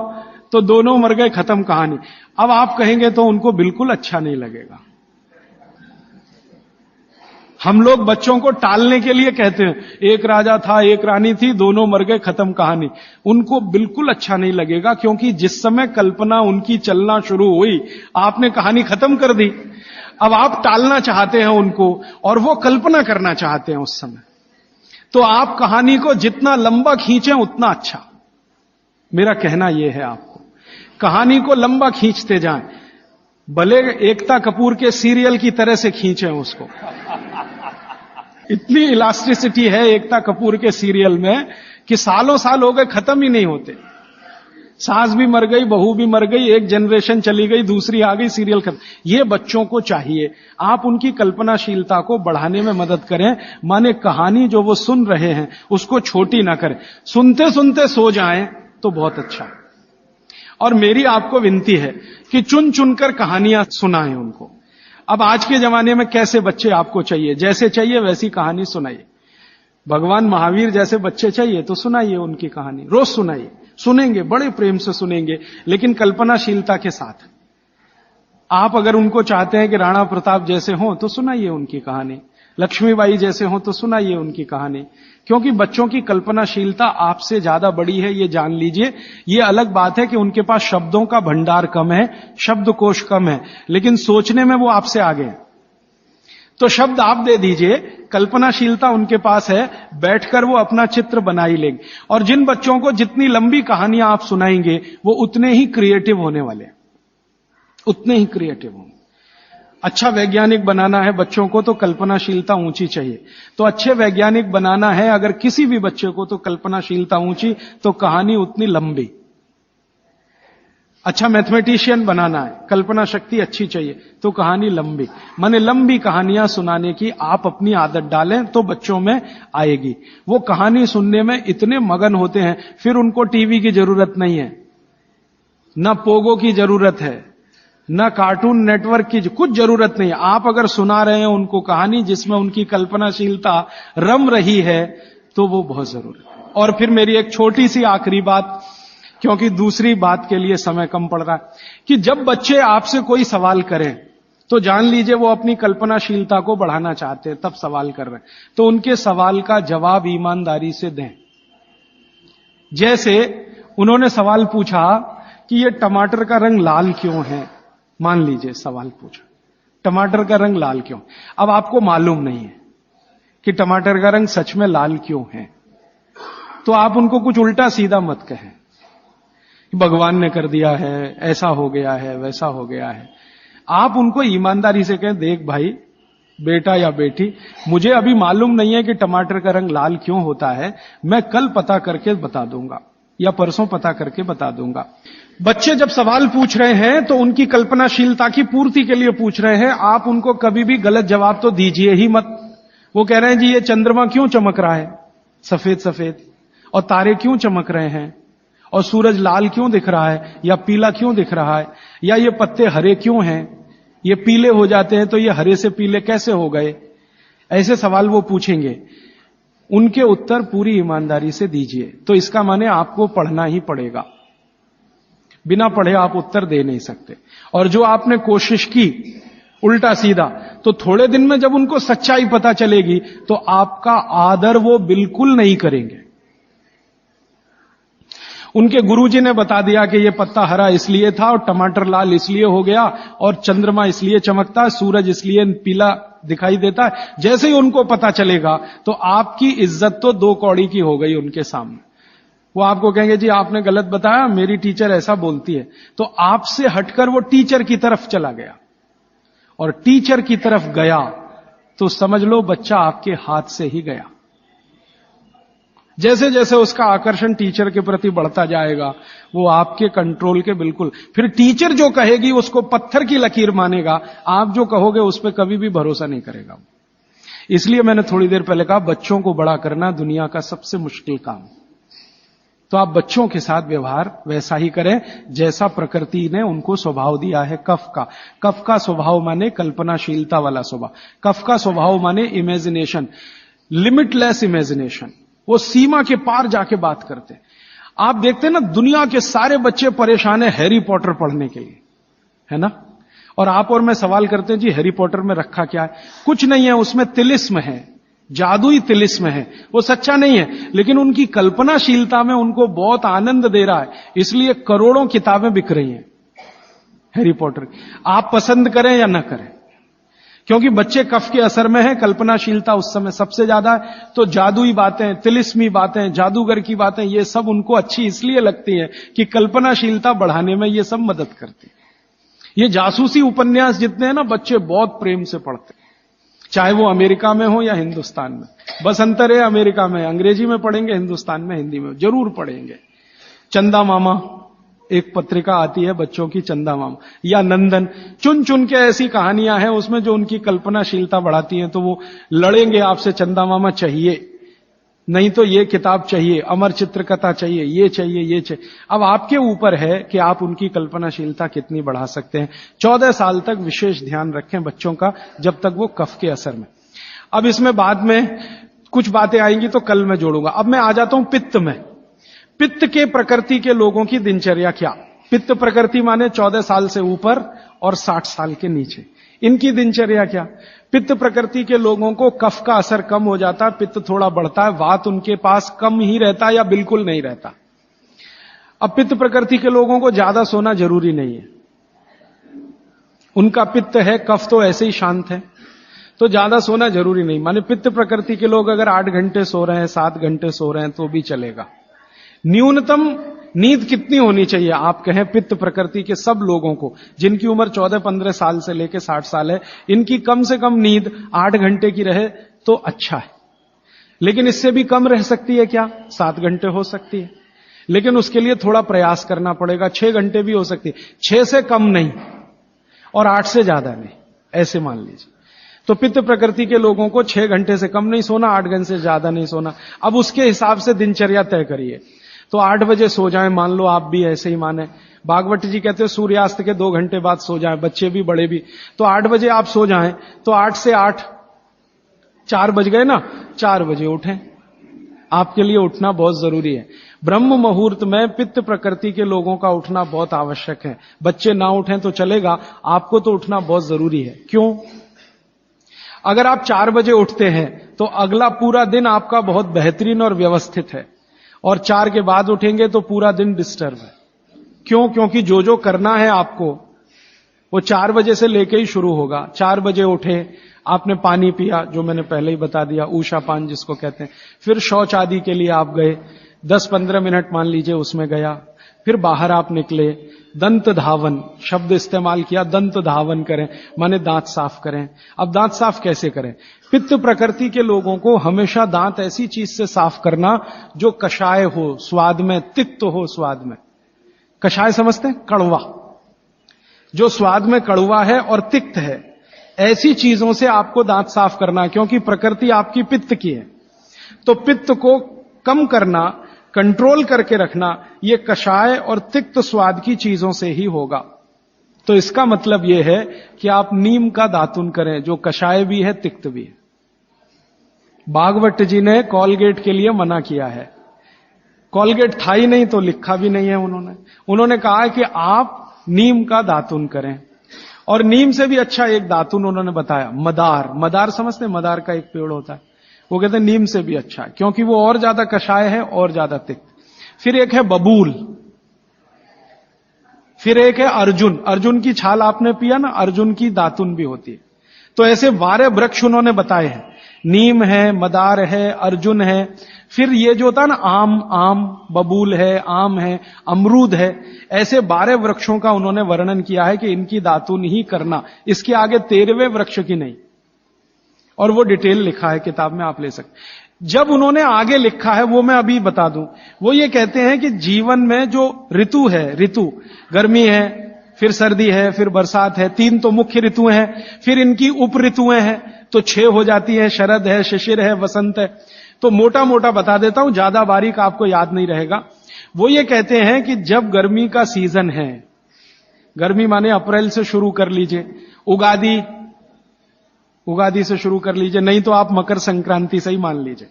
तो दोनों मर गए, खत्म कहानी। अब आप कहेंगे तो उनको बिल्कुल अच्छा नहीं लगेगा। हम लोग बच्चों को टालने के लिए कहते हैं एक राजा था, एक रानी थी, दोनों मर गए, खत्म कहानी। उनको बिल्कुल अच्छा नहीं लगेगा क्योंकि जिस समय कल्पना उनकी चलना शुरू हुई आपने कहानी खत्म कर दी। अब आप टालना चाहते हैं उनको और वो कल्पना करना चाहते हैं उस समय, तो आप कहानी को जितना लंबा खींचें उतना अच्छा। मेरा कहना यह है आपको, कहानी को लंबा खींचते जाएं, भले एकता कपूर के सीरियल की तरह से खींचें उसको। इतनी इलास्टिसिटी है एकता कपूर के सीरियल में कि सालों साल हो गए, खत्म ही नहीं होते। सास भी मर गई, बहू भी मर गई, एक जनरेशन चली गई, दूसरी आ गई, सीरियल खत्म। ये बच्चों को चाहिए, आप उनकी कल्पनाशीलता को बढ़ाने में मदद करें। माने कहानी जो वो सुन रहे हैं उसको छोटी ना करें, सुनते सुनते सो जाएं तो बहुत अच्छा। और मेरी आपको विनती है कि चुन चुनकर कहानियां सुनाएं उनको। अब आज के जमाने में कैसे बच्चे आपको चाहिए, जैसे चाहिए वैसी कहानी सुनाइए। भगवान महावीर जैसे बच्चे चाहिए तो सुनाइए उनकी कहानी, रोज सुनाइए, सुनेंगे, बड़े प्रेम से सुनेंगे, लेकिन कल्पनाशीलता के साथ। आप अगर उनको चाहते हैं कि राणा प्रताप जैसे हों तो सुनाइए उनकी कहानी, लक्ष्मीबाई जैसे हों तो सुनाइए उनकी कहानी, क्योंकि बच्चों की कल्पनाशीलता आपसे ज्यादा बड़ी है, ये जान लीजिए। ये अलग बात है कि उनके पास शब्दों का भंडार कम है, शब्दकोश कम है, लेकिन सोचने में वो आपसे आगे हैं। तो शब्द आप दे दीजिए, कल्पनाशीलता उनके पास है, बैठकर वो अपना चित्र बना ही लेंगे। और जिन बच्चों को जितनी लंबी कहानियां आप सुनाएंगे वो उतने ही क्रिएटिव होने वाले, उतने ही क्रिएटिव होंगे। अच्छा वैज्ञानिक बनाना है बच्चों को तो कल्पनाशीलता ऊंची चाहिए, तो अच्छे वैज्ञानिक बनाना है अगर किसी भी बच्चे को तो कल्पनाशीलता ऊंची, तो कहानी उतनी लंबी। अच्छा मैथमेटिशियन बनाना है, कल्पना शक्ति अच्छी चाहिए, तो कहानी लंबी। माने लंबी कहानियां सुनाने की आप अपनी आदत डालें तो बच्चों में आएगी। वो कहानी सुनने में इतने मगन होते हैं, फिर उनको टीवी की जरूरत नहीं है, ना पोगो की जरूरत है, ना कार्टून नेटवर्क की कुछ जरूरत नहीं है। आप अगर सुना रहे हैं उनको कहानी जिसमें उनकी कल्पनाशीलता रम रही है तो वो बहुत जरूरी है। और फिर मेरी एक छोटी सी आखिरी बात, क्योंकि दूसरी बात के लिए समय कम पड़ रहा है, कि जब बच्चे आपसे कोई सवाल करें तो जान लीजिए वो अपनी कल्पनाशीलता को बढ़ाना चाहते हैं, तब सवाल कर रहे हैं, तो उनके सवाल का जवाब ईमानदारी से दें। जैसे उन्होंने सवाल पूछा कि ये टमाटर का रंग लाल क्यों है, मान लीजिए सवाल पूछा टमाटर का रंग लाल क्यों। अब आपको मालूम नहीं है कि टमाटर का रंग सच में लाल क्यों है, तो आप उनको कुछ उल्टा सीधा मत कहें, भगवान ने कर दिया है, ऐसा हो गया है, वैसा हो गया है। आप उनको ईमानदारी से कहें, देख भाई बेटा या बेटी, मुझे अभी मालूम नहीं है कि टमाटर का रंग लाल क्यों होता है, मैं कल पता करके बता दूंगा या परसों पता करके बता दूंगा। बच्चे जब सवाल पूछ रहे हैं तो उनकी कल्पनाशीलता की पूर्ति के लिए पूछ रहे हैं, आप उनको कभी भी गलत जवाब तो दीजिए ही मत। वो कह रहे हैं जी ये चंद्रमा क्यों चमक रहा है सफेद सफेद, और तारे क्यों चमक रहे हैं, और सूरज लाल क्यों दिख रहा है या पीला क्यों दिख रहा है, या ये पत्ते हरे क्यों हैं, ये पीले हो जाते हैं तो ये हरे से पीले कैसे हो गए। ऐसे सवाल वो पूछेंगे, उनके उत्तर पूरी ईमानदारी से दीजिए। तो इसका माने आपको पढ़ना ही पड़ेगा, बिना पढ़े आप उत्तर दे नहीं सकते। और जो आपने कोशिश की उल्टा सीधा, तो थोड़े दिन में जब उनको सच्चाई पता चलेगी तो आपका आदर वो बिल्कुल नहीं करेंगे। उनके गुरुजी ने बता दिया कि ये पत्ता हरा इसलिए था और टमाटर लाल इसलिए हो गया और चंद्रमा इसलिए चमकता है, सूरज इसलिए पीला दिखाई देता है। जैसे ही उनको पता चलेगा तो आपकी इज्जत तो 2 कौड़ी की हो गई उनके सामने। वो आपको कहेंगे जी आपने गलत बताया, मेरी टीचर ऐसा बोलती है। तो आपसे हटकर वो टीचर की तरफ चला गया, और टीचर की तरफ गया तो समझ लो बच्चा आपके हाथ से ही गया। जैसे जैसे उसका आकर्षण टीचर के प्रति बढ़ता जाएगा, वो आपके कंट्रोल के बिल्कुल, फिर टीचर जो कहेगी उसको पत्थर की लकीर मानेगा, आप जो कहोगे उस पर कभी भी भरोसा नहीं करेगा। इसलिए मैंने थोड़ी देर पहले कहा बच्चों को बड़ा करना दुनिया का सबसे मुश्किल काम। तो आप बच्चों के साथ व्यवहार वैसा ही करें जैसा प्रकृति ने उनको स्वभाव दिया है। कफ का, कफ का स्वभाव माने कल्पनाशीलता वाला स्वभाव, कफ का स्वभाव माने इमेजिनेशन, लिमिटलेस इमेजिनेशन, वो सीमा के पार जाके बात करते हैं। आप देखते हैं ना दुनिया के सारे बच्चे परेशान है हैरी पॉटर पढ़ने के लिए, है ना, और आप और मैं सवाल करते हैं जी हैरी पॉटर में रखा क्या है? कुछ नहीं है, उसमें तिलिस्म है, जादुई तिलिस्म है, वो सच्चा नहीं है, लेकिन उनकी कल्पनाशीलता में उनको बहुत आनंद दे रहा है, इसलिए करोड़ों किताबें बिक रही हैं हैरी पॉटर की। आप पसंद करें या ना करें, क्योंकि बच्चे कफ के असर में है, कल्पनाशीलता उस समय सबसे ज्यादा है। तो जादुई बातें, तिलिस्मी बातें, जादूगर की बातें, ये सब उनको अच्छी इसलिए लगती हैं कि कल्पनाशीलता बढ़ाने में ये सब मदद करती है। ये जासूसी उपन्यास जितने हैं ना, बच्चे बहुत प्रेम से पढ़ते हैं, चाहे वो अमेरिका में हो या हिंदुस्तान में। बस अंतर है, अमेरिका में अंग्रेजी में पढ़ेंगे, हिंदुस्तान में हिंदी में जरूर पढ़ेंगे। चंदा मामा एक पत्रिका आती है बच्चों की, चंदा मामा या नंदन, चुन चुन के ऐसी कहानियां हैं उसमें जो उनकी कल्पनाशीलता बढ़ाती हैं। तो वो लड़ेंगे आपसे, चंदा मामा चाहिए, नहीं तो ये किताब चाहिए, अमर चित्रकथा चाहिए, ये चाहिए, ये चाहिए। अब आपके ऊपर है कि आप उनकी कल्पनाशीलता कितनी बढ़ा सकते हैं। 14 साल तक विशेष ध्यान रखें बच्चों का, जब तक वो कफ के असर में। अब इसमें बाद में कुछ बातें आएंगी तो कल मैं जोड़ूंगा। अब मैं आ जाता हूं पित्त में। पित्त के प्रकृति के लोगों की दिनचर्या क्या? पित्त प्रकृति माने 14 साल से ऊपर और 60 साल के नीचे, इनकी दिनचर्या क्या? पित्त प्रकृति के लोगों को कफ का असर कम हो जाता है, पित्त थोड़ा बढ़ता है, वात उनके पास कम ही रहता है या बिल्कुल नहीं रहता। अब पित्त प्रकृति के लोगों को ज्यादा सोना जरूरी नहीं है, उनका पित्त है, कफ तो ऐसे ही शांत है, तो ज्यादा सोना जरूरी नहीं। माने पित्त प्रकृति के लोग अगर 8 घंटे सो रहे हैं, 7 घंटे सो रहे हैं तो भी चलेगा। न्यूनतम नींद कितनी होनी चाहिए? आप कहें पित्त प्रकृति के सब लोगों को, जिनकी उम्र 14-15 साल से लेकर 60 साल है, इनकी कम से कम नींद 8 घंटे की रहे तो अच्छा है। लेकिन इससे भी कम रह सकती है क्या? 7 घंटे हो सकती है, लेकिन उसके लिए थोड़ा प्रयास करना पड़ेगा। 6 घंटे भी हो सकती है, 6 से कम नहीं और 8 से ज्यादा नहीं, ऐसे मान लीजिए। तो पित्त प्रकृति के लोगों को 6 घंटे से कम नहीं सोना, 8 घंटे से ज्यादा नहीं सोना। अब उसके हिसाब से दिनचर्या तय करिए। तो 8 बजे सो जाएं, मान लो आप भी ऐसे ही माने। भागवत जी कहते हैं सूर्यास्त के 2 घंटे बाद सो जाएं, बच्चे भी बड़े भी। तो 8 बजे आप सो जाएं, तो 8 से 8 4 बज गए ना, 4 बजे उठें। आपके लिए उठना बहुत जरूरी है। ब्रह्म मुहूर्त में पित्त प्रकृति के लोगों का उठना बहुत आवश्यक है। बच्चे ना उठें तो चलेगा, आपको तो उठना बहुत जरूरी है। क्यों? अगर आप 4 बजे उठते हैं तो अगला पूरा दिन आपका बहुत बेहतरीन और व्यवस्थित है, और 4 के बाद उठेंगे तो पूरा दिन डिस्टर्ब है। क्यों? क्योंकि जो जो करना है आपको वो 4 बजे से लेके ही शुरू होगा। 4 बजे उठे, आपने पानी पिया, जो मैंने पहले ही बता दिया, ऊषा पान जिसको कहते हैं। फिर शौच आदि के लिए आप गए, 10-15 मिनट मान लीजिए उसमें गया। फिर बाहर आप निकले, दंत धावन शब्द इस्तेमाल किया, दंत धावन करें माने दांत साफ करें। अब दांत साफ कैसे करें? पित्त प्रकृति के लोगों को हमेशा दांत ऐसी चीज से साफ करना जो कषाय हो स्वाद में, तिक्त हो स्वाद में। कषाय समझते हैं? कड़वा, जो स्वाद में कड़वा है और तिक्त है, ऐसी चीजों से आपको दांत साफ करना है, क्योंकि प्रकृति आपकी पित्त की है। तो पित्त को कम करना, कंट्रोल करके रखना, ये कषाय और तिक्त स्वाद की चीजों से ही होगा। तो इसका मतलब यह है कि आप नीम का दातुन करें, जो कषाय भी है, तिक्त भी है। भागवत जी ने कॉलगेट के लिए मना किया है। कॉलगेट था ही नहीं तो लिखा भी नहीं है उन्होंने कहा है कि आप नीम का दातुन करें। और नीम से भी अच्छा एक दातुन उन्होंने बताया, मदार। मदार समझते हैं? मदार का एक पेड़ होता है, वो कहते हैं नीम से भी अच्छा है, क्योंकि वो और ज्यादा कषाय है और ज्यादा तिक्त। फिर एक है बबूल, फिर एक है अर्जुन। अर्जुन की छाल आपने पिया ना, अर्जुन की दातुन भी होती है। तो ऐसे 12 वृक्ष उन्होंने बताए हैं। नीम है, मदार है, अर्जुन है, फिर ये जो होता है ना आम, बबूल है, आम है, अमरूद है, ऐसे 12 वृक्षों का उन्होंने वर्णन किया है कि इनकी दातुन ही करना, इसके आगे 13वें वृक्ष की नहीं। और वो डिटेल लिखा है किताब में, आप ले सकते। जब उन्होंने आगे लिखा है वो मैं अभी बता दूं, वो ये कहते हैं कि जीवन में जो ऋतु है, ऋतु गर्मी है, फिर सर्दी है, फिर बरसात है, 3 तो मुख्य ऋतुएं हैं, फिर इनकी उप ऋतुएं हैं तो 6 हो जाती है, शरद है, शिशिर है, वसंत है। तो मोटा मोटा बता देता हूं, ज्यादा बारीक आपको याद नहीं रहेगा। वो ये कहते हैं कि जब गर्मी का सीजन है, गर्मी माने अप्रैल से शुरू कर लीजिए, उगादी से शुरू कर लीजिए, नहीं तो आप मकर संक्रांति से ही मान लीजिए।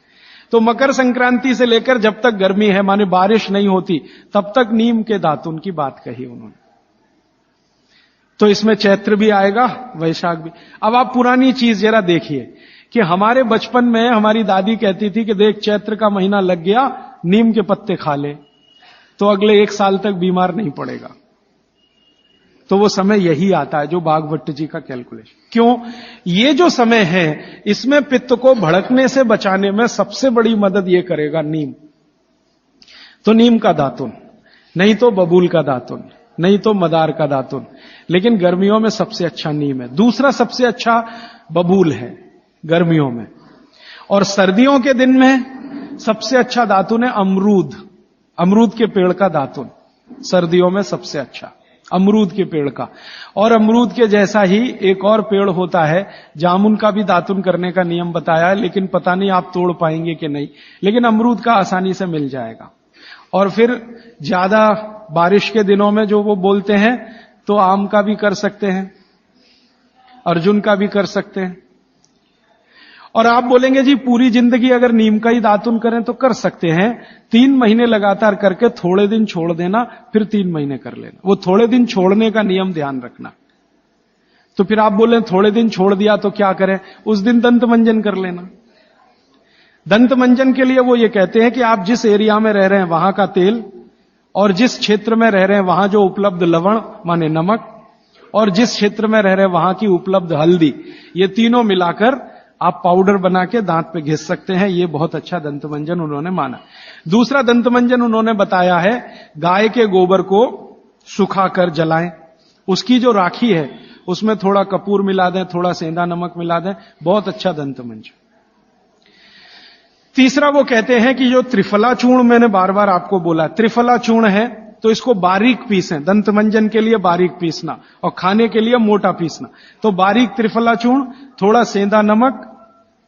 तो मकर संक्रांति से लेकर जब तक गर्मी है, माने बारिश नहीं होती, तब तक नीम के दातुन की बात कही उन्होंने। तो इसमें चैत्र भी आएगा, वैशाख भी। अब आप पुरानी चीज जरा देखिए कि हमारे बचपन में हमारी दादी कहती थी कि देख चैत्र का महीना लग गया, नीम के पत्ते खा ले तो अगले 1 साल तक बीमार नहीं पड़ेगा। तो वो समय यही आता है जो वाघभट्ट जी का कैलकुलेशन। क्यों? ये जो समय है इसमें पित्त को भड़कने से बचाने में सबसे बड़ी मदद ये करेगा नीम। तो नीम का दातुन, नहीं तो बबूल का दातुन, नहीं तो मदार का दातुन, लेकिन गर्मियों में सबसे अच्छा नीम है। दूसरा सबसे अच्छा बबूल है गर्मियों में, और सर्दियों के दिन में सबसे अच्छा दातुन है अमरूद। अमरूद के पेड़ का दातुन सर्दियों में सबसे अच्छा, अमरूद के पेड़ का। और अमरूद के जैसा ही एक और पेड़ होता है, जामुन का भी दातुन करने का नियम बताया है, लेकिन पता नहीं आप तोड़ पाएंगे कि नहीं, लेकिन अमरूद का आसानी से मिल जाएगा। और फिर ज्यादा बारिश के दिनों में जो वो बोलते हैं तो आम का भी कर सकते हैं, अर्जुन का भी कर सकते हैं। और आप बोलेंगे जी पूरी जिंदगी अगर नीम का ही दातुन करें तो कर सकते हैं, 3 महीने लगातार करके थोड़े दिन छोड़ देना, फिर 3 महीने कर लेना। वो थोड़े दिन छोड़ने का नियम ध्यान रखना। तो फिर आप बोले थोड़े दिन छोड़ दिया तो क्या करें, उस दिन दंत मंजन कर लेना। दंत मंजन के लिए वो ये कहते हैं कि आप जिस एरिया में रह रहे हैं वहां का तेल, और जिस क्षेत्र में रह रहे हैं वहां जो उपलब्ध लवण माने नमक, और जिस क्षेत्र में रह रहे हैं वहां की उपलब्ध हल्दी, ये तीनों मिलाकर आप पाउडर बना के दांत पे घिस सकते हैं। ये बहुत अच्छा दंतमंजन उन्होंने माना। दूसरा दंतमंजन उन्होंने बताया है गाय के गोबर को सुखाकर जलाएं, उसकी जो राखी है उसमें थोड़ा कपूर मिला दें, थोड़ा सेंधा नमक मिला दें, बहुत अच्छा दंतमंजन। तीसरा वो कहते हैं कि जो त्रिफला चूर्ण मैंने बार बार आपको बोला, त्रिफला चूर्ण है तो इसको बारीक पीसें, दंतमंजन के लिए बारीक पीसना और खाने के लिए मोटा पीसना। तो बारीक त्रिफला चूर्ण, थोड़ा सेंधा नमक,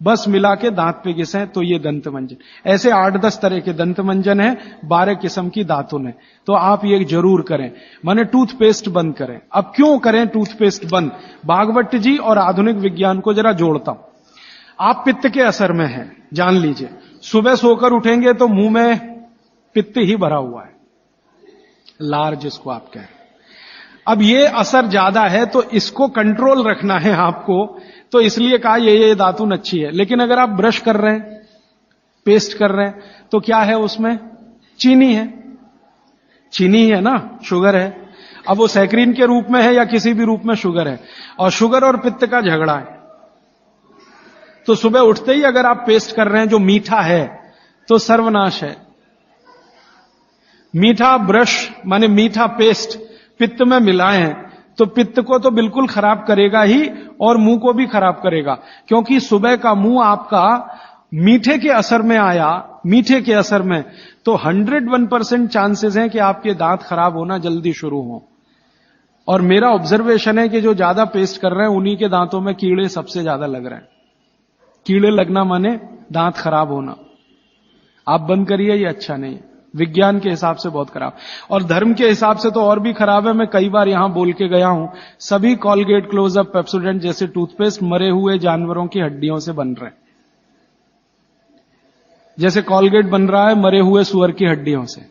बस मिला के दांत पे घिसें तो ये दंतमंजन। ऐसे 8-10 तरह के दंतमंजन है, 12 किस्म की दातुन है। तो आप ये जरूर करें, माने टूथपेस्ट बंद करें। अब क्यों करें टूथपेस्ट बंद? भागवत जी और आधुनिक विज्ञान को जरा जोड़ता हूं। आप पित्त के असर में हैं, जान लीजिए। सुबह सोकर उठेंगे तो मुंह में पित्त ही भरा हुआ है, लार जिसको आप कह रहे हैं। अब ये असर ज्यादा है तो इसको कंट्रोल रखना है आपको, तो इसलिए कहा ये दातुन अच्छी है। लेकिन अगर आप ब्रश कर रहे हैं, पेस्ट कर रहे हैं, तो क्या है उसमें? चीनी है, चीनी है ना, शुगर है। अब वो सैकरीन के रूप में है या किसी भी रूप में शुगर है, और शुगर और पित्त का झगड़ा है। तो सुबह उठते ही अगर आप पेस्ट कर रहे हैं जो मीठा है तो सर्वनाश है। मीठा ब्रश माने मीठा पेस्ट पित्त में मिलाएं तो पित्त को तो बिल्कुल खराब करेगा ही, और मुंह को भी खराब करेगा। क्योंकि सुबह का मुंह आपका मीठे के असर में आया, मीठे के असर में, तो 101% चांसेस हैं कि आपके दांत खराब होना जल्दी शुरू हो। और मेरा ऑब्जर्वेशन है कि जो ज्यादा पेस्ट कर रहे हैं उन्हीं के दांतों में कीड़े सबसे ज्यादा लग रहे हैं। कीड़े लगना माने दांत खराब होना। आप बंद करिए, ये अच्छा नहीं है। विज्ञान के हिसाब से बहुत खराब, और धर्म के हिसाब से तो और भी खराब है। मैं कई बार यहां बोल के गया हूं, सभी कॉलगेट, क्लोजअप, पेप्सोडेंट जैसे टूथपेस्ट मरे हुए जानवरों की हड्डियों से बन रहे हैं। जैसे कॉलगेट बन रहा है मरे हुए सुअर की हड्डियों से।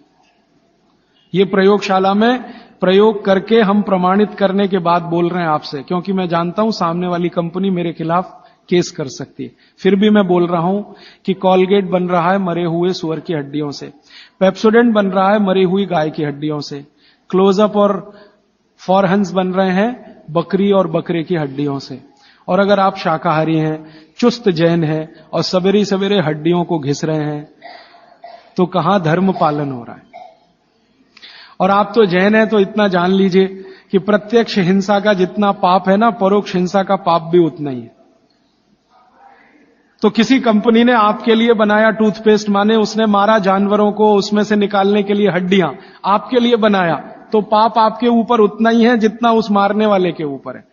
ये प्रयोगशाला में प्रयोग करके हम प्रमाणित करने के बाद बोल रहे हैं आपसे, क्योंकि मैं जानता हूं सामने वाली कंपनी मेरे खिलाफ केस कर सकती है। फिर भी मैं बोल रहा हूं कि कॉलगेट बन रहा है मरे हुए सुअर की हड्डियों से, पेप्सोडेंट बन रहा है मरी हुई गाय की हड्डियों से, क्लोजअप और फॉरहंस बन रहे हैं बकरी और बकरे की हड्डियों से, और अगर आप शाकाहारी हैं, चुस्त जैन हैं और सवेरे सवेरे हड्डियों को घिस रहे हैं, तो कहां धर्म पालन हो रहा है। और आप तो जैन हैं तो इतना जान लीजिए कि प्रत्यक्ष हिंसा का जितना पाप है ना, परोक्ष हिंसा का पाप भी उतना ही है। तो किसी कंपनी ने आपके लिए बनाया टूथपेस्ट, माने उसने मारा जानवरों को उसमें से निकालने के लिए हड्डियां, आपके लिए बनाया, तो पाप आपके ऊपर उतना ही है जितना उस मारने वाले के ऊपर है।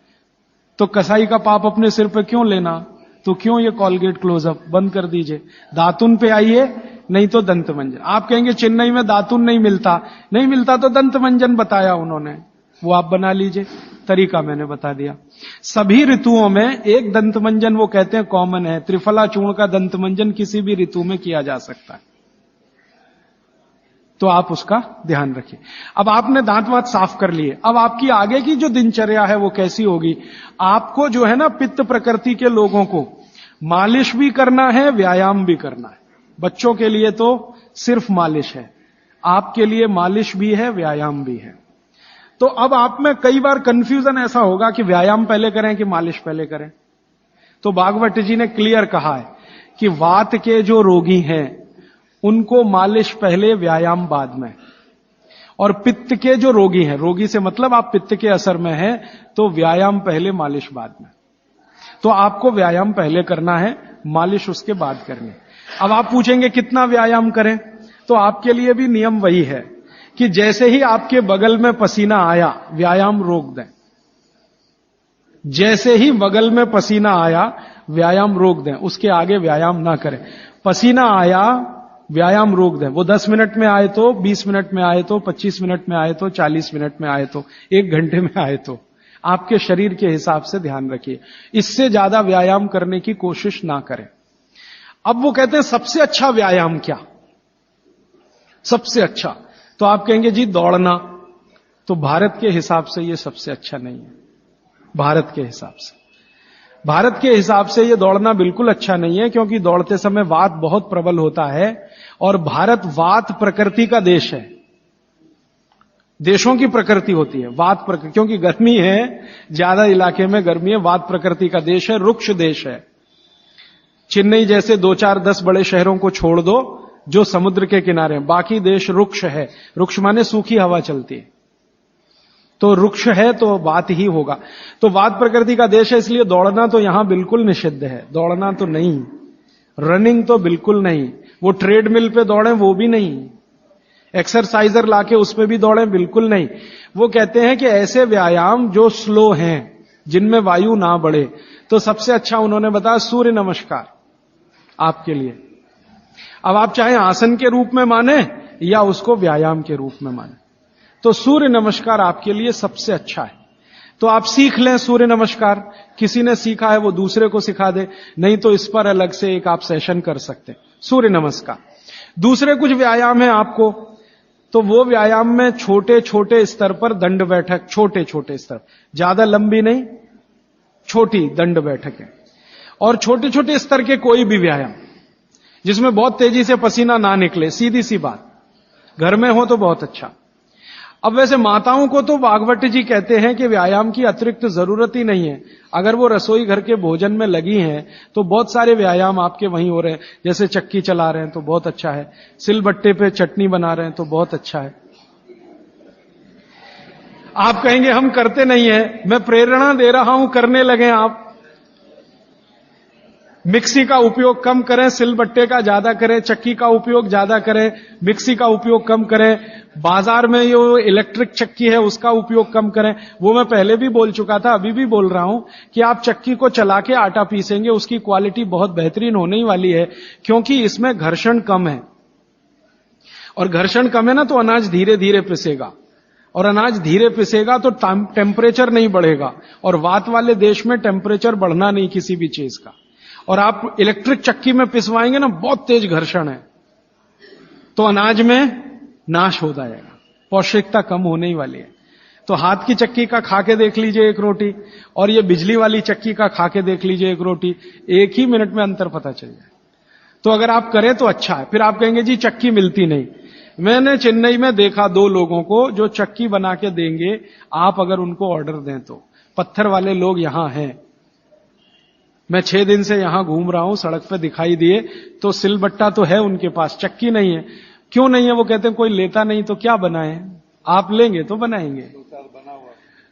तो कसाई का पाप अपने सिर पे क्यों लेना? तो क्यों ये कॉलगेट क्लोजअप बंद कर दीजिए, दातुन पे आइए, नहीं तो दंत मंजन। आप कहेंगे चेन्नई में दातुन नहीं मिलता, नहीं मिलता तो दंत मंजन बताया उन्होंने, वो आप बना लीजिए, तरीका मैंने बता दिया। सभी ऋतुओं में एक दंत मंजन वो कहते हैं कॉमन है, त्रिफला चूर्ण का दंत मंजन किसी भी ऋतु में किया जा सकता है, तो आप उसका ध्यान रखिए। अब आपने दांत वात साफ कर लिए, अब आपकी आगे की जो दिनचर्या है वो कैसी होगी? आपको जो है ना, पित्त प्रकृति के लोगों को मालिश भी करना है, व्यायाम भी करना है। बच्चों के लिए तो सिर्फ मालिश है, आपके लिए मालिश भी है, व्यायाम भी है। तो अब आप में कई बार कंफ्यूजन ऐसा होगा कि व्यायाम पहले करें कि मालिश पहले करें। तो भागवत जी ने क्लियर कहा है कि वात के जो रोगी हैं उनको मालिश पहले, व्यायाम बाद में। और पित्त के जो रोगी हैं, रोगी से मतलब आप पित्त के असर में हैं, तो व्यायाम पहले, मालिश बाद में। तो आपको व्यायाम पहले करना है, मालिश उसके बाद करनी। अब आप पूछेंगे कितना व्यायाम करें? तो आपके लिए भी नियम वही है कि जैसे ही आपके बगल में पसीना आया, व्यायाम रोक दें। जैसे ही बगल में पसीना आया, व्यायाम रोक दें, उसके आगे व्यायाम ना करें। पसीना आया, व्यायाम रोक दें। वो 10 मिनट में आए तो, 20 मिनट में आए तो, 25 मिनट में आए तो, 40 मिनट में आए तो, 1 घंटे में आए तो, आपके शरीर के हिसाब से ध्यान रखिए। इससे ज्यादा व्यायाम करने की कोशिश ना करें। अब वो कहते हैं सबसे अच्छा व्यायाम क्या? सबसे अच्छा तो आप कहेंगे जी दौड़ना। तो भारत के हिसाब से ये सबसे अच्छा नहीं है। भारत के हिसाब से ये दौड़ना बिल्कुल अच्छा नहीं है, क्योंकि दौड़ते समय वात बहुत प्रबल होता है और भारत वात प्रकृति का देश है। देशों की प्रकृति होती है वात प्रकृति, क्योंकि गर्मी है, ज्यादा इलाके में गर्मी है, वात प्रकृति का देश है, रुक्ष देश है। चेन्नई जैसे 2, 4, 10 बड़े शहरों को छोड़ दो जो समुद्र के किनारे हैं, बाकी देश रुक्ष है। रुक्ष माने सूखी हवा चलती है, तो रुक्ष है तो वात ही होगा। तो वात प्रकृति का देश है, इसलिए दौड़ना तो यहां बिल्कुल निषिद्ध है। दौड़ना तो नहीं, रनिंग तो बिल्कुल नहीं, वो ट्रेडमिल पे दौड़े वो भी नहीं, एक्सरसाइजर लाके उस पे भी दौड़े बिल्कुल नहीं। वो कहते हैं कि ऐसे व्यायाम जो स्लो हैं, जिनमें वायु ना बढ़े, तो सबसे अच्छा उन्होंने बताया सूर्य नमस्कार आपके लिए। अब आप चाहे आसन के रूप में माने या उसको व्यायाम के रूप में माने, तो सूर्य नमस्कार आपके लिए सबसे अच्छा है। तो आप सीख लें सूर्य नमस्कार, किसी ने सीखा है वो दूसरे को सिखा दे, नहीं तो इस पर अलग से एक आप सेशन कर सकते हैं सूर्य नमस्कार। दूसरे कुछ व्यायाम है आपको, तो वो व्यायाम में छोटे छोटे स्तर पर दंड बैठक, छोटे छोटे स्तर, ज्यादा लंबी नहीं, छोटी दंड बैठक है। और छोटे छोटे स्तर के कोई भी व्यायाम जिसमें बहुत तेजी से पसीना ना निकले, सीधी सी बात, घर में हो तो बहुत अच्छा। अब वैसे माताओं को तो भागवत जी कहते हैं कि व्यायाम की अतिरिक्त जरूरत ही नहीं है। अगर वो रसोई घर के भोजन में लगी हैं तो बहुत सारे व्यायाम आपके वहीं हो रहे हैं। जैसे चक्की चला रहे हैं तो बहुत अच्छा है, सिलबट्टे पे चटनी बना रहे हैं तो बहुत अच्छा है। आप कहेंगे हम करते नहीं है, मैं प्रेरणा दे रहा हूं, करने लगे आप। मिक्सी का उपयोग कम करें, सिलबट्टे का ज्यादा करें, चक्की का उपयोग ज्यादा करें, मिक्सी का उपयोग कम करें, बाजार में जो इलेक्ट्रिक चक्की है उसका उपयोग कम करें। वो मैं पहले भी बोल चुका था, अभी भी बोल रहा हूं कि आप चक्की को चला के आटा पीसेंगे, उसकी क्वालिटी बहुत बेहतरीन होने ही वाली है, क्योंकि इसमें घर्षण कम है। और घर्षण कम है ना, तो अनाज धीरे धीरे पिसेगा, और अनाज धीरे पिसेगा तो टेम्परेचर नहीं बढ़ेगा। और वात वाले देश में टेम्परेचर बढ़ना नहीं किसी भी चीज का। और आप इलेक्ट्रिक चक्की में पिसवाएंगे ना, बहुत तेज घर्षण है, तो अनाज में नाश हो जाएगा, पौष्टिकता कम होने ही वाली है। तो हाथ की चक्की का खा के देख लीजिए एक रोटी, और ये बिजली वाली चक्की का खा के देख लीजिए एक रोटी, एक ही मिनट में अंतर पता चल जाए। तो अगर आप करें तो अच्छा है। फिर आप कहेंगे जी चक्की मिलती नहीं। मैंने चेन्नई में देखा 2 लोगों को जो चक्की बना के देंगे, आप अगर उनको ऑर्डर दें तो। पत्थर वाले लोग यहां हैं, मैं 6 दिन से यहां घूम रहा हूं, सड़क पे दिखाई दिए, तो सिलबट्टा तो है उनके पास, चक्की नहीं है। क्यों नहीं है? वो कहते हैं कोई लेता नहीं तो क्या बनाए, आप लेंगे तो बनाएंगे।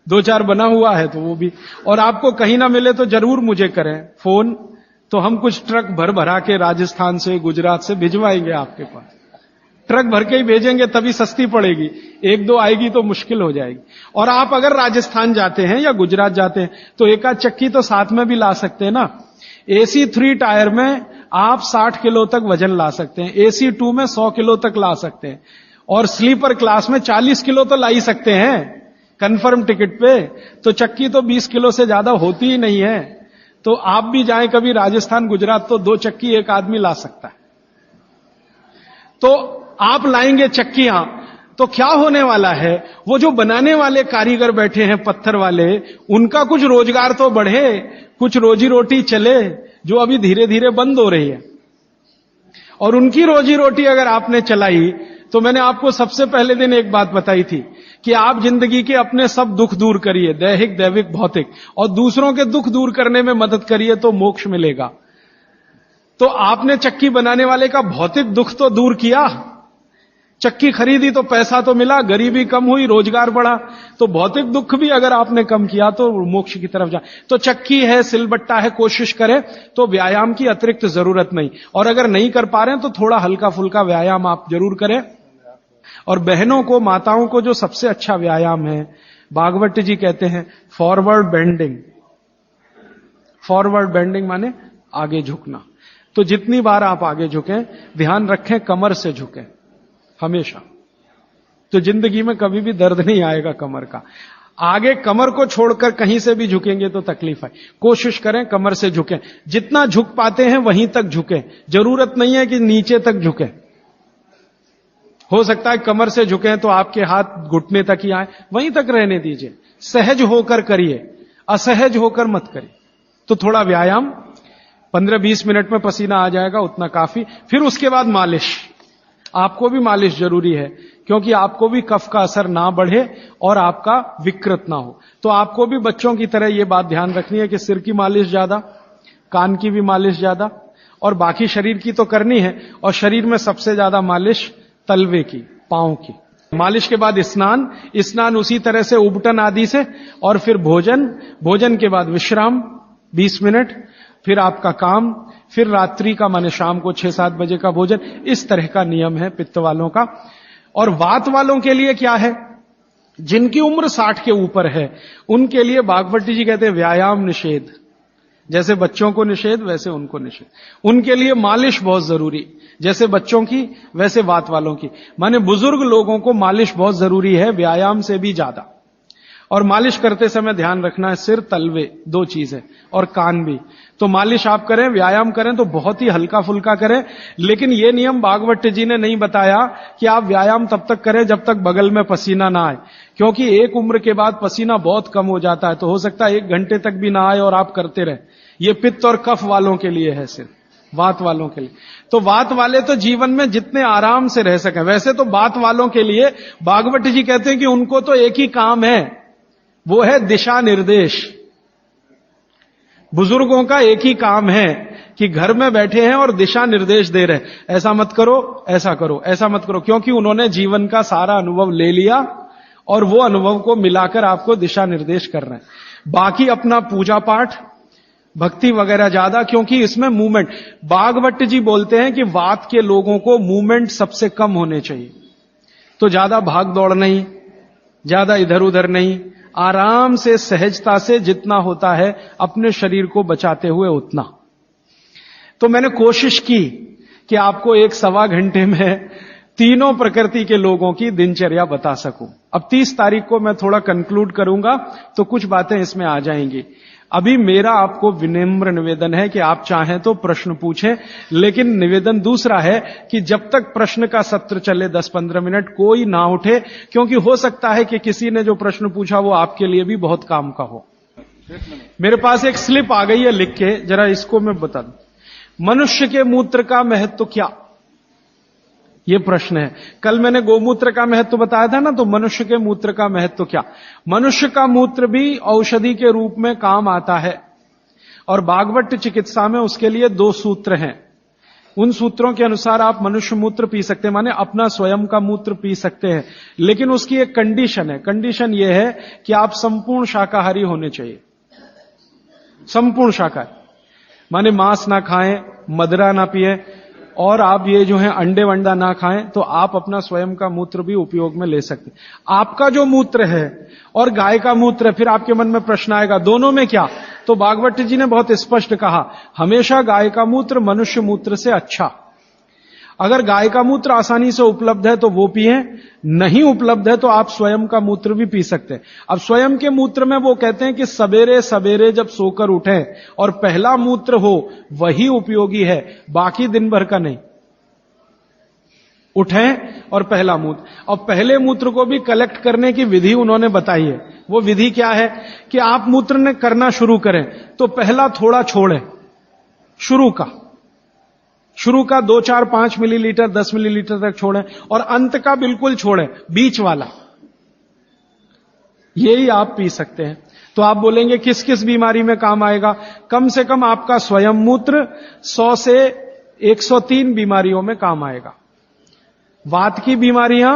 2-4 बना हुआ है तो वो भी, और आपको कहीं ना मिले तो जरूर मुझे करें फोन, तो हम कुछ ट्रक भर भरा के राजस्थान से, गुजरात से भिजवाएंगे आपके पास। ट्रक भर के ही भेजेंगे तभी सस्ती पड़ेगी, 1-2 आएगी तो मुश्किल हो जाएगी। और आप अगर राजस्थान जाते हैं या गुजरात जाते हैं तो एक आध चक्की तो साथ में भी ला सकते हैं ना। AC 3 टायर में आप 60 किलो तक वजन ला सकते हैं, AC 2 में 100 किलो तक ला सकते हैं, और स्लीपर क्लास में 40 किलो तो ला ही सकते हैं कंफर्म टिकट पे। तो चक्की तो 20 किलो से ज्यादा होती ही नहीं है। तो आप भी जाएं कभी राजस्थान गुजरात तो 2 चक्की एक आदमी ला सकता है। तो आप लाएंगे चक्कियां तो क्या होने वाला है, वो जो बनाने वाले कारीगर बैठे हैं पत्थर वाले, उनका कुछ रोजगार तो बढ़े, कुछ रोजी रोटी चले, जो अभी धीरे धीरे बंद हो रही है। और उनकी रोजी रोटी अगर आपने चलाई, तो मैंने आपको सबसे पहले दिन एक बात बताई थी कि आप जिंदगी के अपने सब दुख दूर करिए, दैहिक दैविक भौतिक, और दूसरों के दुख दूर करने में मदद करिए तो मोक्ष मिलेगा। तो आपने चक्की बनाने वाले का भौतिक दुख तो दूर किया, चक्की खरीदी तो पैसा तो मिला, गरीबी कम हुई, रोजगार बढ़ा, तो भौतिक दुख भी अगर आपने कम किया तो मोक्ष की तरफ जा। तो चक्की है, सिलबट्टा है, कोशिश करें तो व्यायाम की अतिरिक्त जरूरत नहीं। और अगर नहीं कर पा रहे हैं तो थोड़ा हल्का फुल्का व्यायाम आप जरूर करें। और बहनों को, माताओं को जो सबसे अच्छा व्यायाम है, भागवत जी कहते हैं फॉरवर्ड बेंडिंग। फॉरवर्ड बेंडिंग माने आगे झुकना। तो जितनी बार आप आगे झुकें, ध्यान रखें कमर से झुकें हमेशा, तो जिंदगी में कभी भी दर्द नहीं आएगा कमर का। आगे कमर को छोड़कर कहीं से भी झुकेंगे तो तकलीफ है। कोशिश करें कमर से झुकें, जितना झुक पाते हैं वहीं तक झुकें, जरूरत नहीं है कि नीचे तक झुकें। हो सकता है कमर से झुकें तो आपके हाथ घुटने तक ही आए, वहीं तक रहने दीजिए। सहज होकर करिए, असहज होकर मत करिए। तो थोड़ा व्यायाम, 15-20 मिनट में पसीना आ जाएगा, उतना काफी। फिर उसके बाद मालिश, आपको भी मालिश जरूरी है, क्योंकि आपको भी कफ का असर ना बढ़े और आपका विकृत ना हो। तो आपको भी बच्चों की तरह यह बात ध्यान रखनी है कि सिर की मालिश ज्यादा, कान की भी मालिश ज्यादा, और बाकी शरीर की तो करनी है। और शरीर में सबसे ज्यादा मालिश तलवे की, पांव की। मालिश के बाद स्नान, स्नान उसी तरह से उबटन आदि से, और फिर भोजन, भोजन के बाद विश्राम 20 मिनट, फिर आपका काम, फिर रात्रि का माने शाम को 6-7 बजे का भोजन। इस तरह का नियम है पित्त वालों का। और वात वालों के लिए क्या है, जिनकी उम्र 60 के ऊपर है, उनके लिए भागवत जी कहते हैं व्यायाम निषेध। जैसे बच्चों को निषेध वैसे उनको निषेध। उनके लिए मालिश बहुत जरूरी, जैसे बच्चों की वैसे वात वालों की। माने बुजुर्ग लोगों को मालिश बहुत जरूरी है, व्यायाम से भी ज्यादा। और मालिश करते समय ध्यान रखना है सिर, तलवे, 2 चीजें, और कान भी। तो मालिश आप करें, व्यायाम करें तो बहुत ही हल्का फुल्का करें। लेकिन यह नियम भागवत जी ने नहीं बताया कि आप व्यायाम तब तक करें जब तक बगल में पसीना ना आए, क्योंकि एक उम्र के बाद पसीना बहुत कम हो जाता है। तो हो सकता है 1 घंटे तक भी ना आए और आप करते रहें। ये पित्त और कफ वालों के लिए है, सिर्फ वात वालों के लिए। तो वात वाले तो जीवन में जितने आराम से रह सकें। वैसे तो वात वालों के लिए भागवत जी कहते हैं कि उनको तो एक ही काम है, वो है दिशा निर्देश। बुजुर्गों का एक ही काम है कि घर में बैठे हैं और दिशा निर्देश दे रहे हैं, ऐसा मत करो, ऐसा करो, ऐसा मत करो, क्योंकि उन्होंने जीवन का सारा अनुभव ले लिया और वो अनुभव को मिलाकर आपको दिशा निर्देश कर रहे हैं। बाकी अपना पूजा पाठ, भक्ति वगैरह ज्यादा, क्योंकि इसमें मूवमेंट, भागवत जी बोलते हैं कि वात के लोगों को मूवमेंट सबसे कम होने चाहिए। तो ज्यादा भाग दौड़ नहीं, ज्यादा इधर उधर नहीं, आराम से सहजता से जितना होता है अपने शरीर को बचाते हुए उतना। तो मैंने कोशिश की कि आपको 1-1.25 घंटे में तीनों प्रकृति के लोगों की दिनचर्या बता सकूं। अब 30 तारीख को मैं थोड़ा कंक्लूड करूंगा तो कुछ बातें इसमें आ जाएंगी। अभी मेरा आपको विनम्र निवेदन है कि आप चाहें तो प्रश्न पूछें, लेकिन निवेदन दूसरा है कि जब तक प्रश्न का सत्र चले 10-15 मिनट कोई ना उठे, क्योंकि हो सकता है कि किसी ने जो प्रश्न पूछा वो आपके लिए भी बहुत काम का हो। मेरे पास एक स्लिप आ गई है लिख के, जरा इसको मैं बता दूं। मनुष्य के मूत्र का महत्व क्या, ये प्रश्न है। कल मैंने गोमूत्र का महत्व बताया था ना, तो मनुष्य के मूत्र का महत्व क्या। मनुष्य का मूत्र भी औषधि के रूप में काम आता है, और बागवट चिकित्सा में उसके लिए 2 सूत्र हैं। उन सूत्रों के अनुसार आप मनुष्य मूत्र पी सकते हैं, माने अपना स्वयं का मूत्र पी सकते हैं, लेकिन उसकी एक कंडीशन है। कंडीशन यह है कि आप संपूर्ण शाकाहारी होने चाहिए। संपूर्ण शाकाहारी माने मांस ना खाएं, मदिरा ना पिए, और आप ये जो है अंडे वंडा ना खाएं, तो आप अपना स्वयं का मूत्र भी उपयोग में ले सकते हैं। आपका जो मूत्र है और गाय का मूत्र है, फिर आपके मन में प्रश्न आएगा दोनों में क्या? तो भागवत जी ने बहुत स्पष्ट कहा, हमेशा गाय का मूत्र मनुष्य मूत्र से अच्छा। अगर गाय का मूत्र आसानी से उपलब्ध है तो वो पिए, नहीं उपलब्ध है तो आप स्वयं का मूत्र भी पी सकते हैं। अब स्वयं के मूत्र में वो कहते हैं कि सवेरे सवेरे जब सोकर उठें और पहला मूत्र हो वही उपयोगी है, बाकी दिन भर का नहीं। उठें और पहला मूत्र, और पहले मूत्र को भी कलेक्ट करने की विधि उन्होंने बताई है। वो विधि क्या है कि आप मूत्र ने करना शुरू करें तो पहला थोड़ा छोड़ें, शुरू का 2, 4, 5 मिलीलीटर 10 मिलीलीटर तक छोड़ें, और अंत का बिल्कुल छोड़ें, बीच वाला यही आप पी सकते हैं। तो आप बोलेंगे किस किस बीमारी में काम आएगा? कम से कम आपका स्वयं मूत्र 100 से 103 बीमारियों में काम आएगा। वात की बीमारियां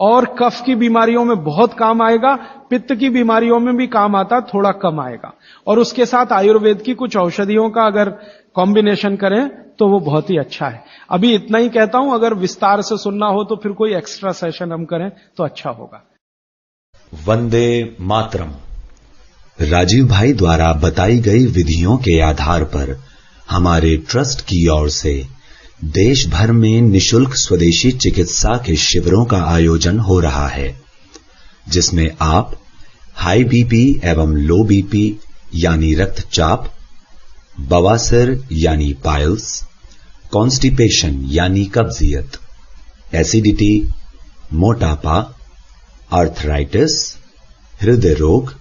और कफ की बीमारियों में बहुत काम आएगा, पित्त की बीमारियों में भी काम आता, थोड़ा कम आएगा। और उसके साथ आयुर्वेद की कुछ औषधियों का अगर कॉम्बिनेशन करें तो वो बहुत ही अच्छा है। अभी इतना ही कहता हूं, अगर विस्तार से सुनना हो तो फिर कोई एक्स्ट्रा सेशन हम करें तो अच्छा होगा। वंदे मातरम। राजीव भाई द्वारा बताई गई विधियों के आधार पर हमारे ट्रस्ट की ओर से देश भर में निशुल्क स्वदेशी चिकित्सा के शिविरों का आयोजन हो रहा है, जिसमें आप हाई बीपी एवं लो बीपी यानी रक्तचाप, बवासीर यानी पाइल्स, कॉन्स्टिपेशन यानी कब्जियत, एसिडिटी, मोटापा, आर्थराइटिस, हृदय रोग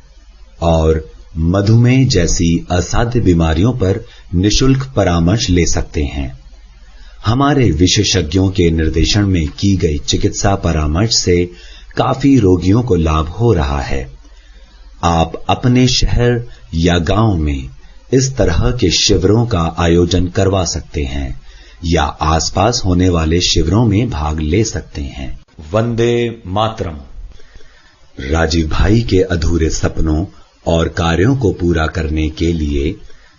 और मधुमेह जैसी असाध्य बीमारियों पर निशुल्क परामर्श ले सकते हैं। हमारे विशेषज्ञों के निर्देशन में की गई चिकित्सा परामर्श से काफी रोगियों को लाभ हो रहा है। आप अपने शहर या गांव में इस तरह के शिविरों का आयोजन करवा सकते हैं या आसपास होने वाले शिविरों में भाग ले सकते हैं। वंदे मातरम। राजीव भाई के अधूरे सपनों और कार्यों को पूरा करने के लिए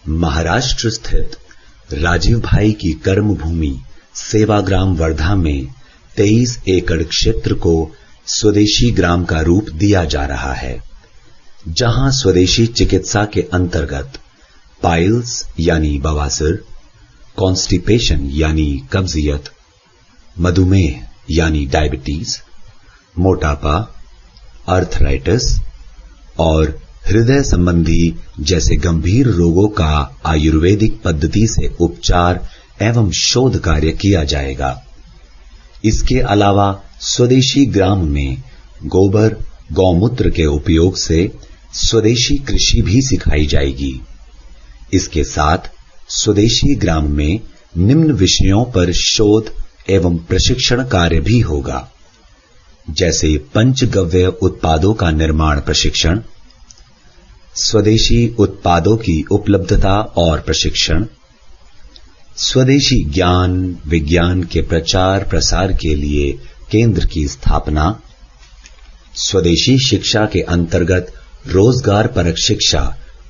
महाराष्ट्र स्थित राजीव भाई की कर्मभूमि सेवाग्राम वर्धा में 23 एकड़ क्षेत्र को स्वदेशी ग्राम का रूप दिया जा रहा है, जहां स्वदेशी चिकित्सा के अंतर्गत पाइल्स यानी बवासीर, कॉन्स्टिपेशन यानी कब्जियत, मधुमेह यानी डायबिटीज, मोटापा, आर्थराइटिस और हृदय संबंधी जैसे गंभीर रोगों का आयुर्वेदिक पद्धति से उपचार एवं शोध कार्य किया जाएगा। इसके अलावा स्वदेशी ग्राम में गोबर गौमूत्र के उपयोग से स्वदेशी कृषि भी सिखाई जाएगी। इसके साथ स्वदेशी ग्राम में निम्न विषयों पर शोध एवं प्रशिक्षण कार्य भी होगा, जैसे पंचगव्य उत्पादों का निर्माण प्रशिक्षण, स्वदेशी उत्पादों की उपलब्धता और प्रशिक्षण, स्वदेशी ज्ञान विज्ञान के प्रचार प्रसार के लिए केंद्र की स्थापना, स्वदेशी शिक्षा के अंतर्गत रोजगार परक शिक्षा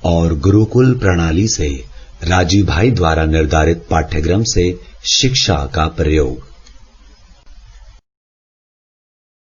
और गुरुकुल प्रणाली से राजीव भाई द्वारा निर्धारित पाठ्यक्रम से शिक्षा का प्रयोग।